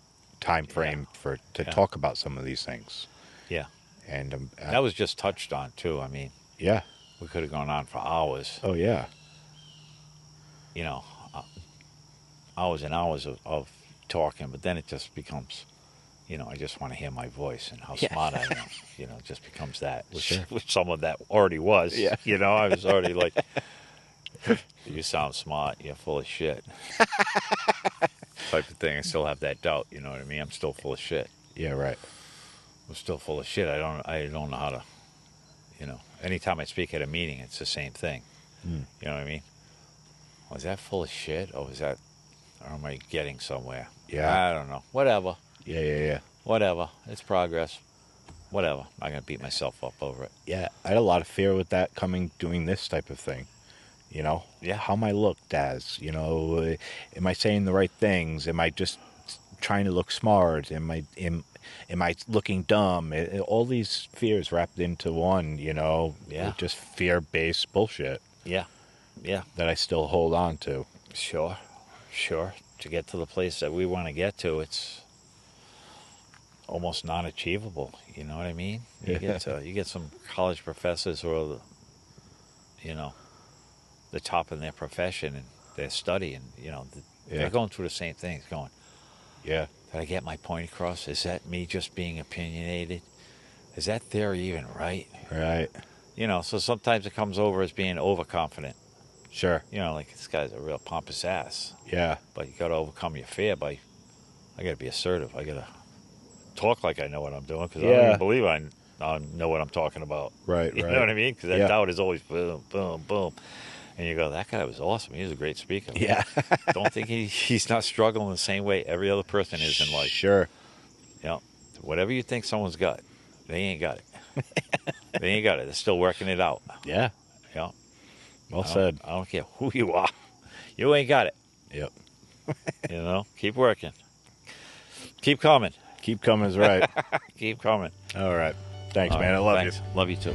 time frame to talk about some of these things. Yeah. And that was just touched on, too. I mean, yeah. we could have gone on for hours. Oh, yeah. You know, hours and hours of talking, but then it just becomes, you know, I just want to hear my voice and how smart I am. You know, it just becomes that, which some of that already was. Yeah. You know, I was already like, you sound smart, you're full of shit. Type of thing. I still have that doubt, you know what I mean? I'm still full of shit. Yeah, right. I'm still full of shit. I don't know how to, anytime I speak at a meeting, it's the same thing. Mm. You know what I mean? Was that full of shit, or am I getting somewhere? Yeah. I don't know. Whatever. Yeah. Whatever. It's progress. Whatever. I'm not going to beat myself up over it. Yeah, I had a lot of fear with that doing this type of thing. Yeah. How am I looked as? Am I saying the right things? Am I just trying to look smart? Am I looking dumb? All these fears wrapped into one, Yeah. just fear-based bullshit Yeah. Yeah. that I still hold on to. Sure. To get to the place that we want to get to, it's almost non-achievable. You know what I mean? You get some college professors who are, the top in their profession, and they're studying. They're going through the same things. Going, Yeah. did I get my point across? Is that me just being opinionated? Is that theory even right? Right. So sometimes it comes over as being overconfident. Sure. Like, this guy's a real pompous ass. Yeah. But you got to overcome your fear by, I got to be assertive. I got to talk like I know what I'm doing, because I don't even believe I know what I'm talking about. Right. You know what I mean? Because that Yeah. doubt is always boom, boom, boom. And you go, that guy was awesome. He was a great speaker. Yeah. Don't think he's not struggling the same way every other person is in life. Sure. Whatever you think someone's got, they ain't got it. They ain't got it. They're still working it out. Yeah. Well said. I don't care who you are. You ain't got it. Yep. Keep working. Keep coming. Keep coming is right. Keep coming. All right. Thanks, All man. right. I love Thanks. you. Love you too.